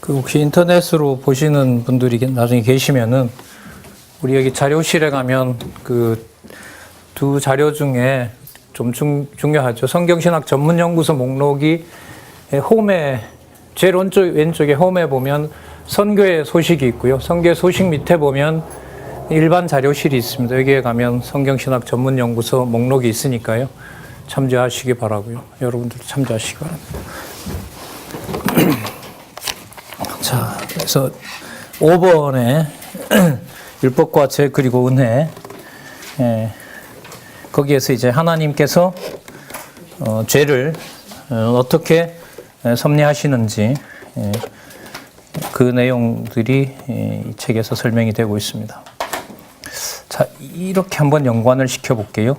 그 혹시 인터넷으로 보시는 분들이 나중에 계시면은 우리 여기 자료실에 가면 그 두 자료 중에 좀 중요하죠. 성경신학 전문연구소 목록이 홈에 제일 왼쪽에 홈에 보면 선교의 소식이 있고요. 선교의 소식 밑에 보면 일반 자료실이 있습니다. 여기에 가면 성경신학 전문연구소 목록이 있으니까요. 참조하시기 바라고요. 여러분들도 참조하시기 바랍니다. 자, 그래서 5번에 율법과 죄 그리고 은혜, 거기에서 이제 하나님께서 죄를 어떻게 섭리하시는지 그 내용들이 이 책에서 설명이 되고 있습니다. 자, 이렇게 한번 연관을 시켜볼게요.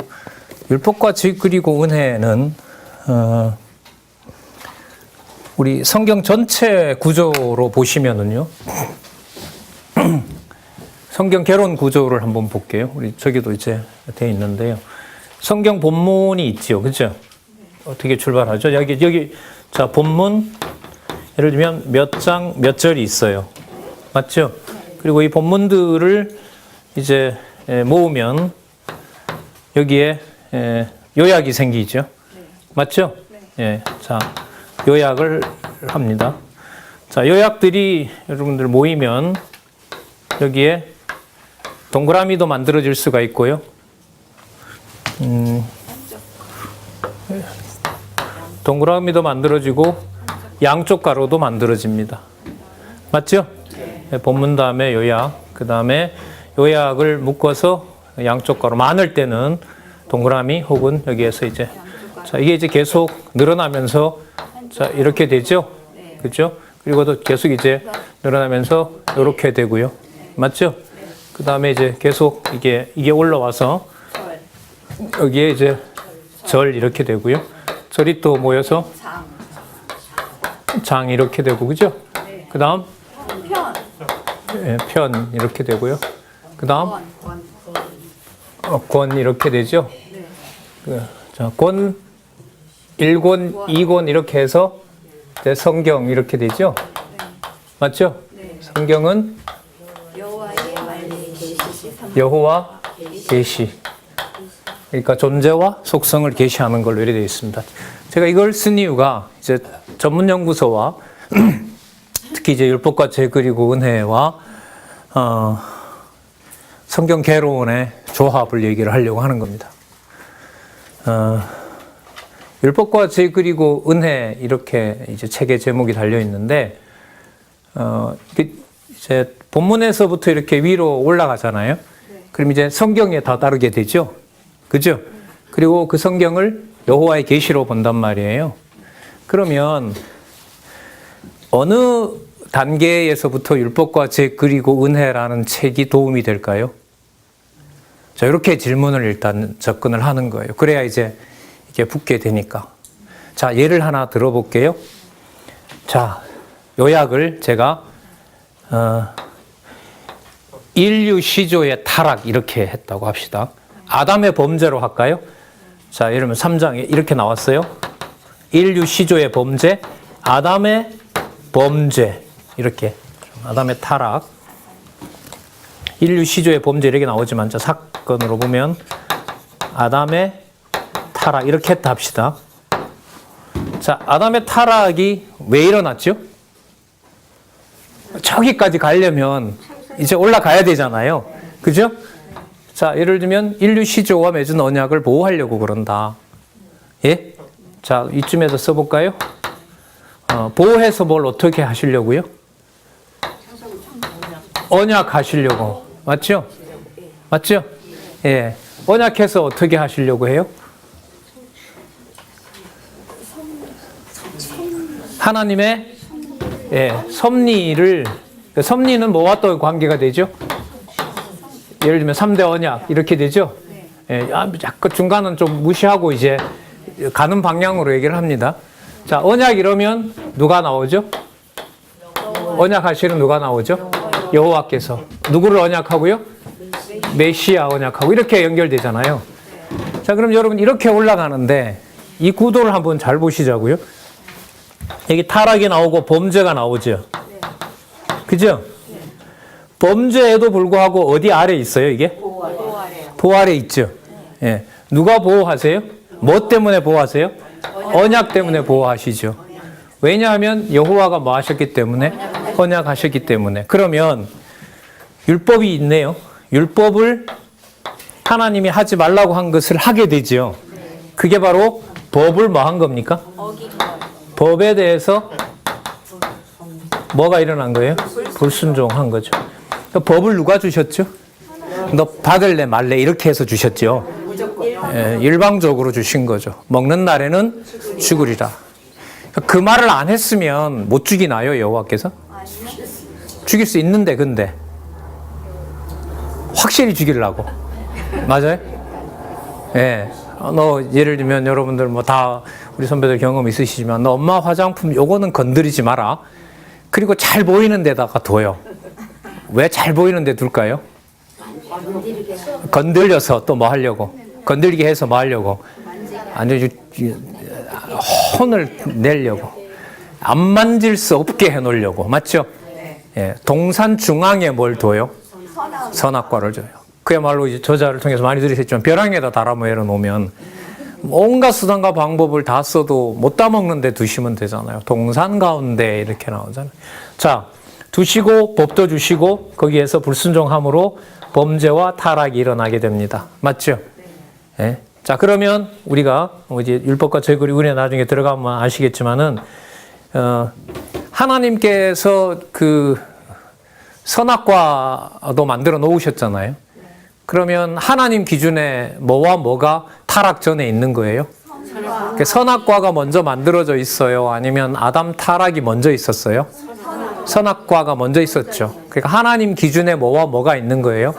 율법과 죄 그리고 은혜는 우리 성경 전체 구조로 보시면은요, 성경 개론 구조를 한번 볼게요. 우리 저기도 이제 돼 있는데요. 성경 본문이 있죠, 그죠? 어떻게 출발하죠? 여기 자 본문 예를 들면 몇 장 몇 절이 있어요, 맞죠? 그리고 이 본문들을 이제 모으면 여기에 요약이 생기죠, 맞죠? 예, 자. 요약을 합니다. 자, 요약들이 여러분들 모이면 여기에 동그라미도 만들어질 수가 있고요. 동그라미도 만들어지고 양쪽 가로도 만들어집니다. 맞죠? 네, 본문 다음에 요약, 그 다음에 요약을 묶어서 양쪽 가로, 많을 때는 동그라미 혹은 여기에서 이제 자, 이게 이제 계속 늘어나면서 자, 이렇게 되죠? 그렇죠? 그리고 또 계속 이제 늘어나면서 이렇게 되고요. 맞죠? 그 다음에 이제 계속 이게 올라와서 여기에 이제 절 이렇게 되고요. 절이 또 모여서 장 이렇게 되고, 그죠? 그 다음 편 이렇게 되고요. 그 다음 권 이렇게 되죠? 자, 권 1권, 2권 이렇게 해서 성경 이렇게 되죠? 맞죠? 성경은 여호와 계시. 그러니까 존재와 속성을 계시하는 걸로 이렇게 되어 있습니다. 제가 이걸 쓴 이유가 이제 전문연구소와 특히 이제 율법과 죄 그리고 은혜와 성경 개론의 조합을 얘기를 하려고 하는 겁니다. 율법과 죄 그리고 은혜 이렇게 이제 책의 제목이 달려 있는데 이제 본문에서부터 이렇게 위로 올라가잖아요. 그럼 이제 성경에 다 따르게 되죠, 그죠? 그리고 그 성경을 여호와의 계시로 본단 말이에요. 그러면 어느 단계에서부터 율법과 죄 그리고 은혜라는 책이 도움이 될까요? 자, 이렇게 질문을 일단 접근을 하는 거예요. 그래야 이제 이게 붙게 되니까. 자, 예를 하나 들어볼게요. 자, 요약을 제가 인류 시조의 타락 이렇게 했다고 합시다. 아담의 범죄로 할까요? 자, 예를 들면 3장에 이렇게 나왔어요. 인류 시조의 범죄, 아담의 범죄 이렇게, 아담의 타락, 인류 시조의 범죄 이렇게 나오지만 자, 사건으로 보면 아담의 타락 이렇게 했다 합시다. 자, 아담의 타락이 왜 일어났죠? 저기까지 가려면 이제 올라가야 되잖아요, 그죠? 자, 예를 들면 인류 시조와 맺은 언약을 보호하려고 그런다. 예? 자, 이쯤에서 써볼까요? 보호해서 뭘 어떻게 하시려고요? 언약 하시려고. 맞죠? 맞죠? 예. 언약해서 어떻게 하시려고 해요? 하나님의 섭리를, 섭리는 뭐와 또 관계가 되죠? 예를 들면 3대 언약 이렇게 되죠? 약간 중간은 좀 무시하고 이제 가는 방향으로 얘기를 합니다. 자, 언약 이러면 누가 나오죠? 언약 하시는 누가 나오죠? 여호와께서. 누구를 언약하고요? 메시아 언약하고 이렇게 연결되잖아요. 자, 그럼 여러분 이렇게 올라가는데 이 구도를 한번 잘 보시자고요. 여기 타락이 나오고 범죄가 나오죠. 그죠? 범죄에도 불구하고 어디 아래 있어요, 이게? 보호 아래 있죠. 예. 누가 보호하세요? 뭐 때문에 보호하세요? 언약 때문에 보호하시죠. 왜냐하면 여호와가 뭐 하셨기 때문에? 언약하셨기 때문에. 그러면 율법이 있네요. 율법을 하나님이 하지 말라고 한 것을 하게 되죠. 그게 바로 법을 뭐 한 겁니까? 법에 대해서 뭐가 일어난 거예요? 불순종한 거죠. 법을 누가 주셨죠? 너 받을래 말래 이렇게 해서 주셨죠. 예, 일방적으로 주신 거죠. 먹는 날에는 죽으리라. 그 말을 안 했으면 못 죽이나요, 여호와께서? 죽일 수 있는데 근데 확실히 죽이려고. 맞아요? 예. 너 예를 들면 여러분들 뭐 다 우리 선배들 경험 있으시지만 너 엄마 화장품 요거는 건드리지 마라. 그리고 잘 보이는 데다가 둬요. 왜 잘 보이는 데 둘까요? 건들려서 또 뭐 하려고? 건들게 해서 뭐 하려고? 아니, 혼을 내려고. 안 만질 수 없게 해 놓으려고. 맞죠? 예, 동산 중앙에 뭘 둬요? 선악과를 줘요. 그야말로 이제 저자를 통해서 많이 들으셨지만 벼랑에다 달아 모여 놓으면 온갖 수단과 방법을 다 써도 못 따먹는 데 두시면 되잖아요. 동산 가운데 이렇게 나오잖아요. 자, 두시고 법도 주시고 거기에서 불순종함으로 범죄와 타락이 일어나게 됩니다. 맞죠? 예. 자, 그러면 우리가 이제 율법과 제국이 우리에 나중에 들어가면 아시겠지만은 하나님께서 그 선악과도 만들어 놓으셨잖아요. 그러면 하나님 기준에 뭐와 뭐가 타락 전에 있는 거예요? 선악과가 먼저 만들어져 있어요? 아니면 아담 타락이 먼저 있었어요? 선악과가 먼저 있었죠. 그러니까 하나님 기준에 뭐와 뭐가 있는 거예요?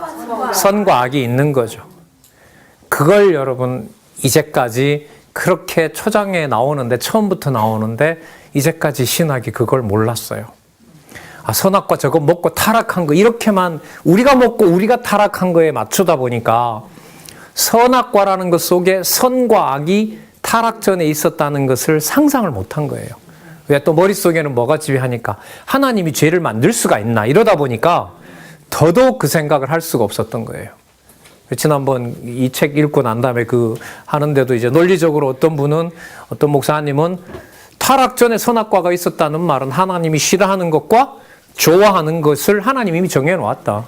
선과 악이 있는 거죠. 그걸 여러분 이제까지 그렇게 초장에 나오는데 처음부터 나오는데 이제까지 신학이 그걸 몰랐어요. 아, 선악과 저거 먹고 타락한 거 이렇게만 우리가 먹고 우리가 타락한 거에 맞추다 보니까 선악과라는 것 속에 선과 악이 타락 전에 있었다는 것을 상상을 못한 거예요. 왜 또 머릿속에는 뭐가 지배하니까 하나님이 죄를 만들 수가 있나 이러다 보니까 더더욱 그 생각을 할 수가 없었던 거예요. 지난번 이 책 읽고 난 다음에 그 하는데도 이제 논리적으로 어떤 분은 어떤 목사님은 타락 전에 선악과가 있었다는 말은 하나님이 싫어하는 것과 좋아하는 것을 하나님이 이미 정해 놓았다.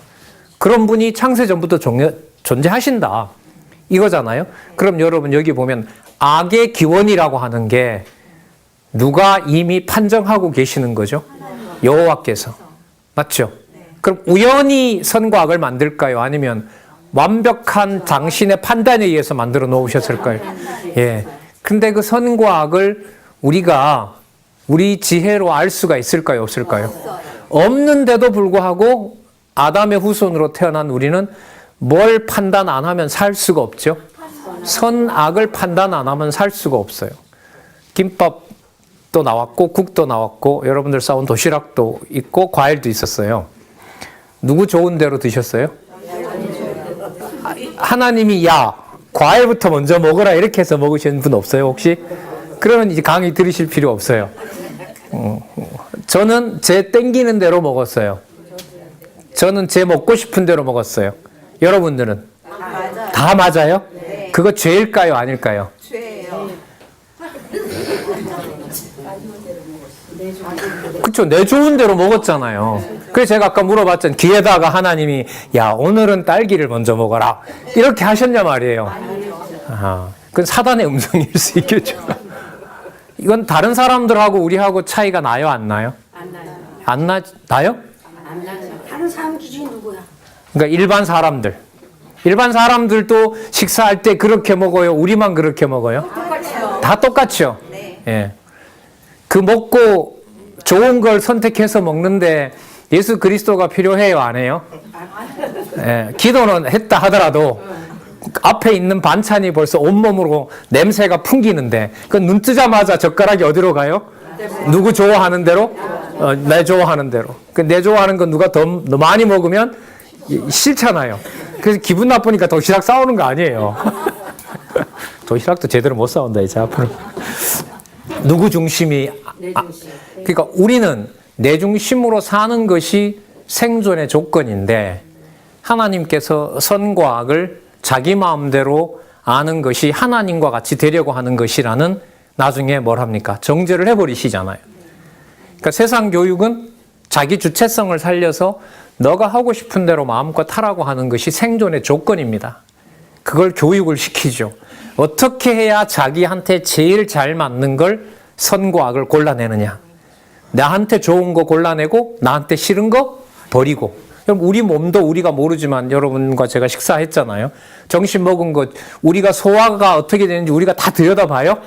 그런 분이 창세 전부터 존재하신다. 이거잖아요. 그럼 여러분 여기 보면 악의 기원이라고 하는 게 누가 이미 판정하고 계시는 거죠? 여호와께서. 맞죠? 그럼 우연히 선과 악을 만들까요? 아니면 완벽한 당신의 판단에 의해서 만들어 놓으셨을까요? 예. 근데 그 선과 악을 우리가 우리 지혜로 알 수가 있을까요? 없을까요? 없는데도 불구하고 아담의 후손으로 태어난 우리는 뭘 판단 안 하면 살 수가 없죠. 선악을 판단 안 하면 살 수가 없어요. 김밥도 나왔고 국도 나왔고 여러분들 싸운 도시락도 있고 과일도 있었어요. 누구 좋은 대로 드셨어요? 하나님이 야 과일부터 먼저 먹으라 이렇게 해서 먹으시는 분 없어요 혹시? 그러면 이제 강의 들으실 필요 없어요. 저는 제 땡기는 대로 먹었어요. 저는 제 먹고 싶은 대로 먹었어요. 여러분들은? 다 맞아요? 네. 그거 죄일까요? 아닐까요? 죄예요. 그렇죠. 내 좋은 대로 먹었잖아요. 그래서 제가 아까 물어봤잖아요. 귀에다가 하나님이 야 오늘은 딸기를 먼저 먹어라 이렇게 하셨냐 말이에요. 아, 그건 사단의 음성일 수 있겠죠. 이건 다른 사람들하고 우리하고 차이가 나요? 안 나요? 안 나요. 안 나요? 안 나요. 다른 사람 기준이 누구야? 그러니까 일반 사람들도 식사할 때 그렇게 먹어요? 우리만 그렇게 먹어요? 똑같아요. 다 똑같죠? 네. 예. 그 먹고 좋은 걸 선택해서 먹는데 예수 그리스도가 필요해요? 안 해요? 예. 기도는 했다 하더라도 앞에 있는 반찬이 벌써 온몸으로 냄새가 풍기는데 그 눈 뜨자마자 젓가락이 어디로 가요? 누구 좋아하는 대로? 내 좋아하는 대로. 내 좋아하는 건 누가 더 많이 먹으면 싫잖아요. 그래서 기분 나쁘니까 도시락 싸우는 거 아니에요. 도시락도 제대로 못 싸운다 이제 앞으로. 누구 중심이 그러니까 우리는 내 중심으로 사는 것이 생존의 조건인데 하나님께서 선과 악을 자기 마음대로 아는 것이 하나님과 같이 되려고 하는 것이라는 나중에 뭘 합니까? 정죄를 해버리시잖아요. 그러니까 세상 교육은 자기 주체성을 살려서 너가 하고 싶은 대로 마음껏 하라고 하는 것이 생존의 조건입니다. 그걸 교육을 시키죠. 어떻게 해야 자기한테 제일 잘 맞는 걸 선과 악을 골라내느냐. 나한테 좋은 거 골라내고 나한테 싫은 거 버리고. 여러분 우리 몸도 우리가 모르지만 여러분과 제가 식사했잖아요. 점심 먹은 것 우리가 소화가 어떻게 되는지 우리가 다 들여다봐요?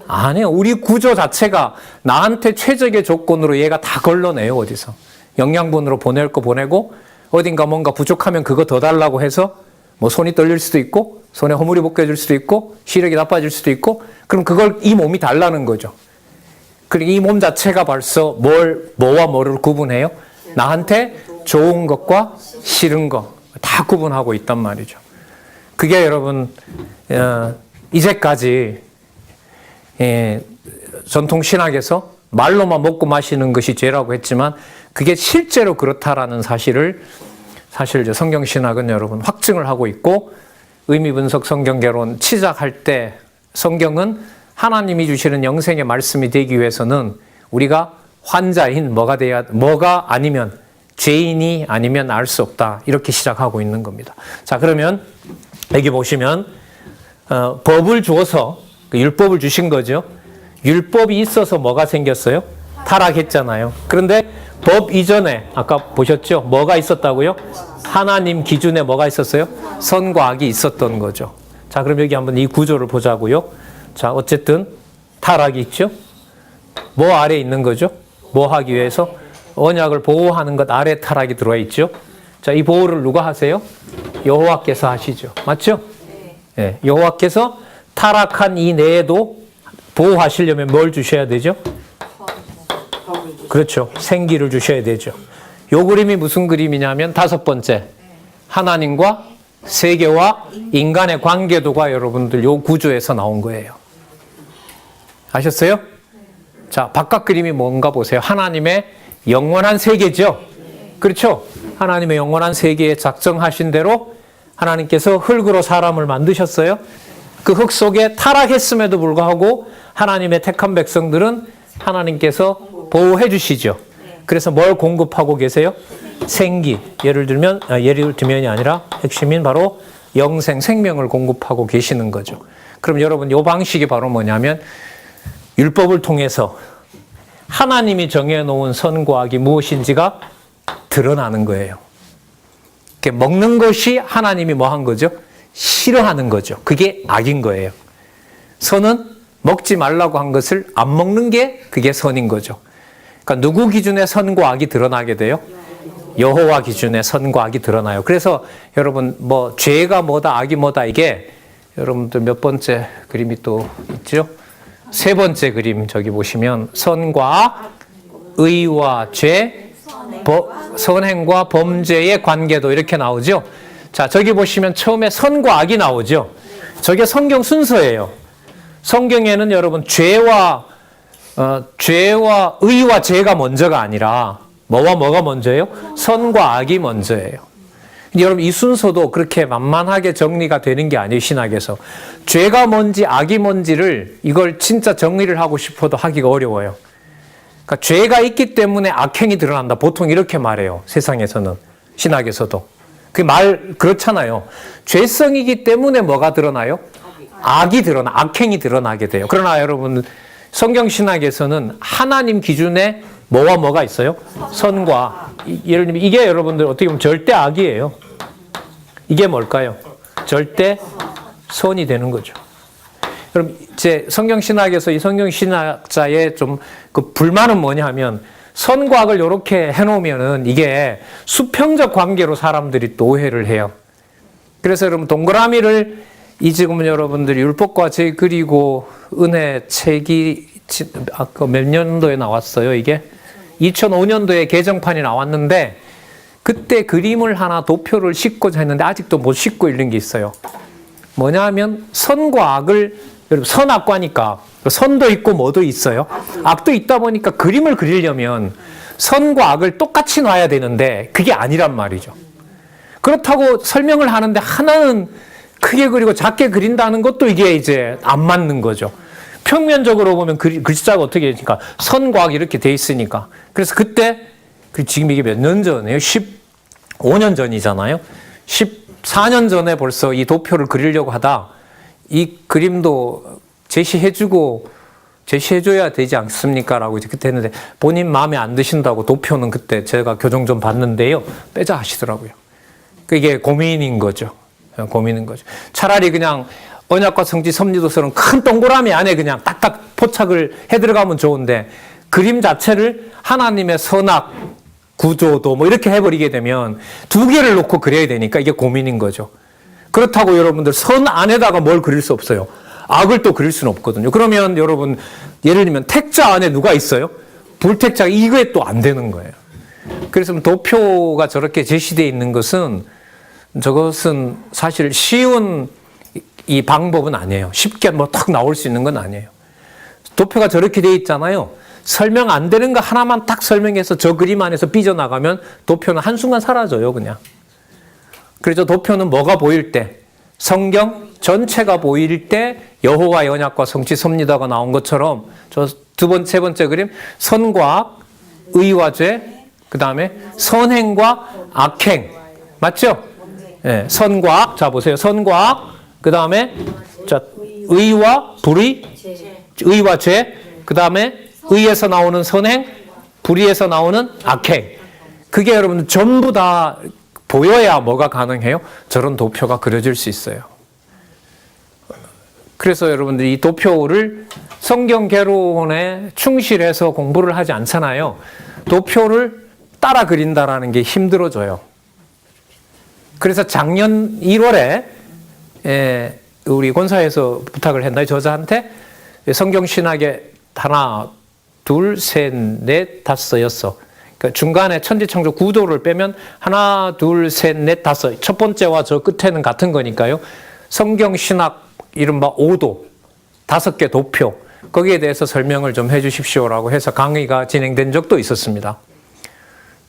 아니요. 우리 구조 자체가 나한테 최적의 조건으로 얘가 다 걸러내요. 어디서. 영양분으로 보낼 거 보내고 어딘가 뭔가 부족하면 그거 더 달라고 해서 뭐 손이 떨릴 수도 있고 손에 허물이 벗겨질 수도 있고 시력이 나빠질 수도 있고 그럼 그걸 이 몸이 달라는 거죠. 그리고 이 몸 자체가 벌써 뭐와 뭐를 구분해요? 나한테 좋은 것과 싫은 것 다 구분하고 있단 말이죠. 그게 여러분 이제까지 전통 신학에서 말로만 먹고 마시는 것이 죄라고 했지만 그게 실제로 그렇다라는 사실을 사실 성경 신학은 여러분 확증을 하고 있고 의미 분석 성경 개론 시작할 때 성경은 하나님이 주시는 영생의 말씀이 되기 위해서는 우리가 환자인 뭐가 아니면 죄인이 아니면 알 수 없다. 이렇게 시작하고 있는 겁니다. 자, 그러면 여기 보시면 법을 주어서 율법을 주신 거죠. 율법이 있어서 뭐가 생겼어요? 타락했잖아요. 그런데 법 이전에 아까 보셨죠? 뭐가 있었다고요? 하나님 기준에 뭐가 있었어요? 선과 악이 있었던 거죠. 자, 그럼 여기 한번 이 구조를 보자고요. 자, 어쨌든 타락이 있죠. 뭐 아래 있는 거죠? 뭐 하기 위해서? 언약을 보호하는 것 아래 타락이 들어와 있죠. 자, 이 보호를 누가 하세요? 여호와께서 하시죠. 맞죠? 네. 여호와께서 타락한 이 내에도 보호하시려면 뭘 주셔야 되죠? 그렇죠. 생기를 주셔야 되죠. 요 그림이 무슨 그림이냐면 다섯 번째. 하나님과 세계와 인간의 관계도가 여러분들 요 구조에서 나온 거예요. 아셨어요? 자, 바깥 그림이 뭔가 보세요. 하나님의 영원한 세계죠. 그렇죠? 하나님의 영원한 세계에 작정하신 대로 하나님께서 흙으로 사람을 만드셨어요. 그 흙 속에 타락했음에도 불구하고 하나님의 택한 백성들은 하나님께서 보호해 주시죠. 그래서 뭘 공급하고 계세요? 생기. 예를 들면이 아니라 핵심인 바로 영생, 생명을 공급하고 계시는 거죠. 그럼 여러분 이 방식이 바로 뭐냐면 율법을 통해서 하나님이 정해놓은 선과 악이 무엇인지가 드러나는 거예요. 먹는 것이 하나님이 뭐 한 거죠? 싫어하는 거죠. 그게 악인 거예요. 선은 먹지 말라고 한 것을 안 먹는 게 그게 선인 거죠. 그러니까 누구 기준에 선과 악이 드러나게 돼요? 여호와 기준에 선과 악이 드러나요. 그래서 여러분 뭐 죄가 뭐다 악이 뭐다 이게 여러분들 몇 번째 그림이 또 있죠? 세 번째 그림 저기 보시면 선과 악, 의와 죄, 선행과 범죄의 관계도 이렇게 나오죠. 자, 저기 보시면 처음에 선과 악이 나오죠. 저게 성경 순서예요. 성경에는 여러분 죄와 의와 죄가 먼저가 아니라 뭐가 먼저예요? 선과 악이 먼저예요. 여러분 이 순서도 그렇게 만만하게 정리가 되는 게 아니에요. 신학에서. 죄가 뭔지 악이 뭔지를 이걸 진짜 정리를 하고 싶어도 하기가 어려워요. 그러니까 죄가 있기 때문에 악행이 드러난다. 보통 이렇게 말해요. 세상에서는. 신학에서도. 그 말 그렇잖아요. 죄성이기 때문에 뭐가 드러나요? 악이 드러나, 악행이 드러나게 돼요. 그러나 여러분 성경 신학에서는 하나님 기준에 뭐가 있어요? 선과 예를 들면 이게 여러분들 어떻게 보면 절대 악이에요. 이게 뭘까요? 절대 선이 되는 거죠. 그럼 제 성경 신학에서 이 성경 신학자의 좀 그 불만은 뭐냐 하면 선과 악을 이렇게 해놓으면은 이게 수평적 관계로 사람들이 또 오해를 해요. 그래서 여러분 동그라미를 이 지금은 여러분들이 율법과 죄 그리고 은혜 책이 아까 몇 년도에 나왔어요 이게? 2005년도에 개정판이 나왔는데 그때 그림을 하나 도표를 싣고자 했는데 아직도 못 싣고 있는 게 있어요. 뭐냐 하면 선과 악을 여러분 선악과니까 선도 있고 뭐도 있어요. 악도 있다 보니까 그림을 그리려면 선과 악을 똑같이 놔야 되는데 그게 아니란 말이죠. 그렇다고 설명을 하는데 하나는 크게 그리고 작게 그린다는 것도 이게 이제 안 맞는 거죠. 평면적으로 보면 글자가 어떻게 되니까 선과 악 이렇게 돼 있으니까. 그래서 그때 지금 이게 몇 년 전이에요? 15년 전이잖아요. 14년 전에 벌써 이 도표를 그리려고 하다 이 그림도 제시해줘야 되지 않습니까? 라고 이제 그때 했는데 본인 마음에 안 드신다고 도표는 그때 제가 교정 좀 봤는데요. 빼자 하시더라고요. 그게 고민인 거죠. 고민인 거죠. 차라리 그냥 언약과 성지 섭리도서는 큰 동그라미 안에 그냥 딱딱 포착을 해 들어가면 좋은데 그림 자체를 하나님의 선악 구조도 뭐 이렇게 해버리게 되면 두 개를 놓고 그려야 되니까 이게 고민인 거죠. 그렇다고 여러분들 선 안에다가 뭘 그릴 수 없어요. 악을 또 그릴 수는 없거든요. 그러면 여러분 예를 들면 택자 안에 누가 있어요? 불택자 이거에 또 안 되는 거예요. 그래서 도표가 저렇게 제시되어 있는 것은 저것은 사실 쉬운 이 방법은 아니에요. 쉽게 뭐 딱 나올 수 있는 건 아니에요. 도표가 저렇게 되어 있잖아요. 설명 안 되는 거 하나만 딱 설명해서 저 그림 안에서 삐져나가면 도표는 한순간 사라져요, 그냥. 그래서 도표는 뭐가 보일 때? 성경 전체가 보일 때 여호와의 언약과 성취 섭리다가 나온 것처럼 저 세 번째 그림 선과 악, 의와 죄, 그 다음에 선행과 악행. 맞죠? 네, 선과 악. 자, 보세요. 선과 악. 그 다음에 자, 의와 불의, 의와 죄. 그 다음에 의에서 나오는 선행, 불의에서 나오는 악행. 그게 여러분 전부 다 보여야 뭐가 가능해요? 저런 도표가 그려질 수 있어요. 그래서 여러분들이 이 도표를 성경 개론에 충실해서 공부를 하지 않잖아요. 도표를 따라 그린다라는 게 힘들어져요. 그래서 작년 1월에 우리 권사에서 부탁을 했나요? 저자한테 성경 신학의 하나, 둘, 셋, 넷, 다섯, 여섯. 그러니까 중간에 천지창조 구도를 빼면 하나, 둘, 셋, 넷, 다섯. 첫 번째와 저 끝에는 같은 거니까요. 성경 신학 이른바 5도, 5개 도표. 거기에 대해서 설명을 좀 해 주십시오라고 해서 강의가 진행된 적도 있었습니다.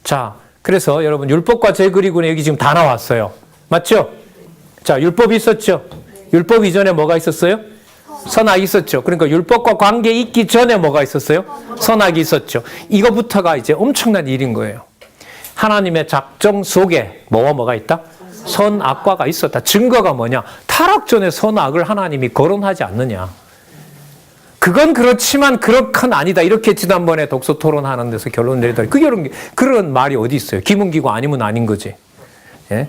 자, 그래서 여러분 율법과 제그리군에 여기 지금 다 나왔어요. 맞죠? 자, 율법이 있었죠? 율법 이전에 뭐가 있었어요? 선악이 있었죠. 그러니까 율법과 관계 있기 전에 뭐가 있었어요? 선악이 있었죠. 이거부터가 이제 엄청난 일인 거예요. 하나님의 작정 속에 뭐와 뭐가 있다? 선악과가 있었다. 증거가 뭐냐? 타락 전에 선악을 하나님이 거론하지 않느냐. 그건 그렇지만 그렇건 아니다. 이렇게 지난번에 독서 토론하는 데서 결론 내리더니 그런 말이 어디 있어요? 기문기고 아니면 아닌 거지. 예?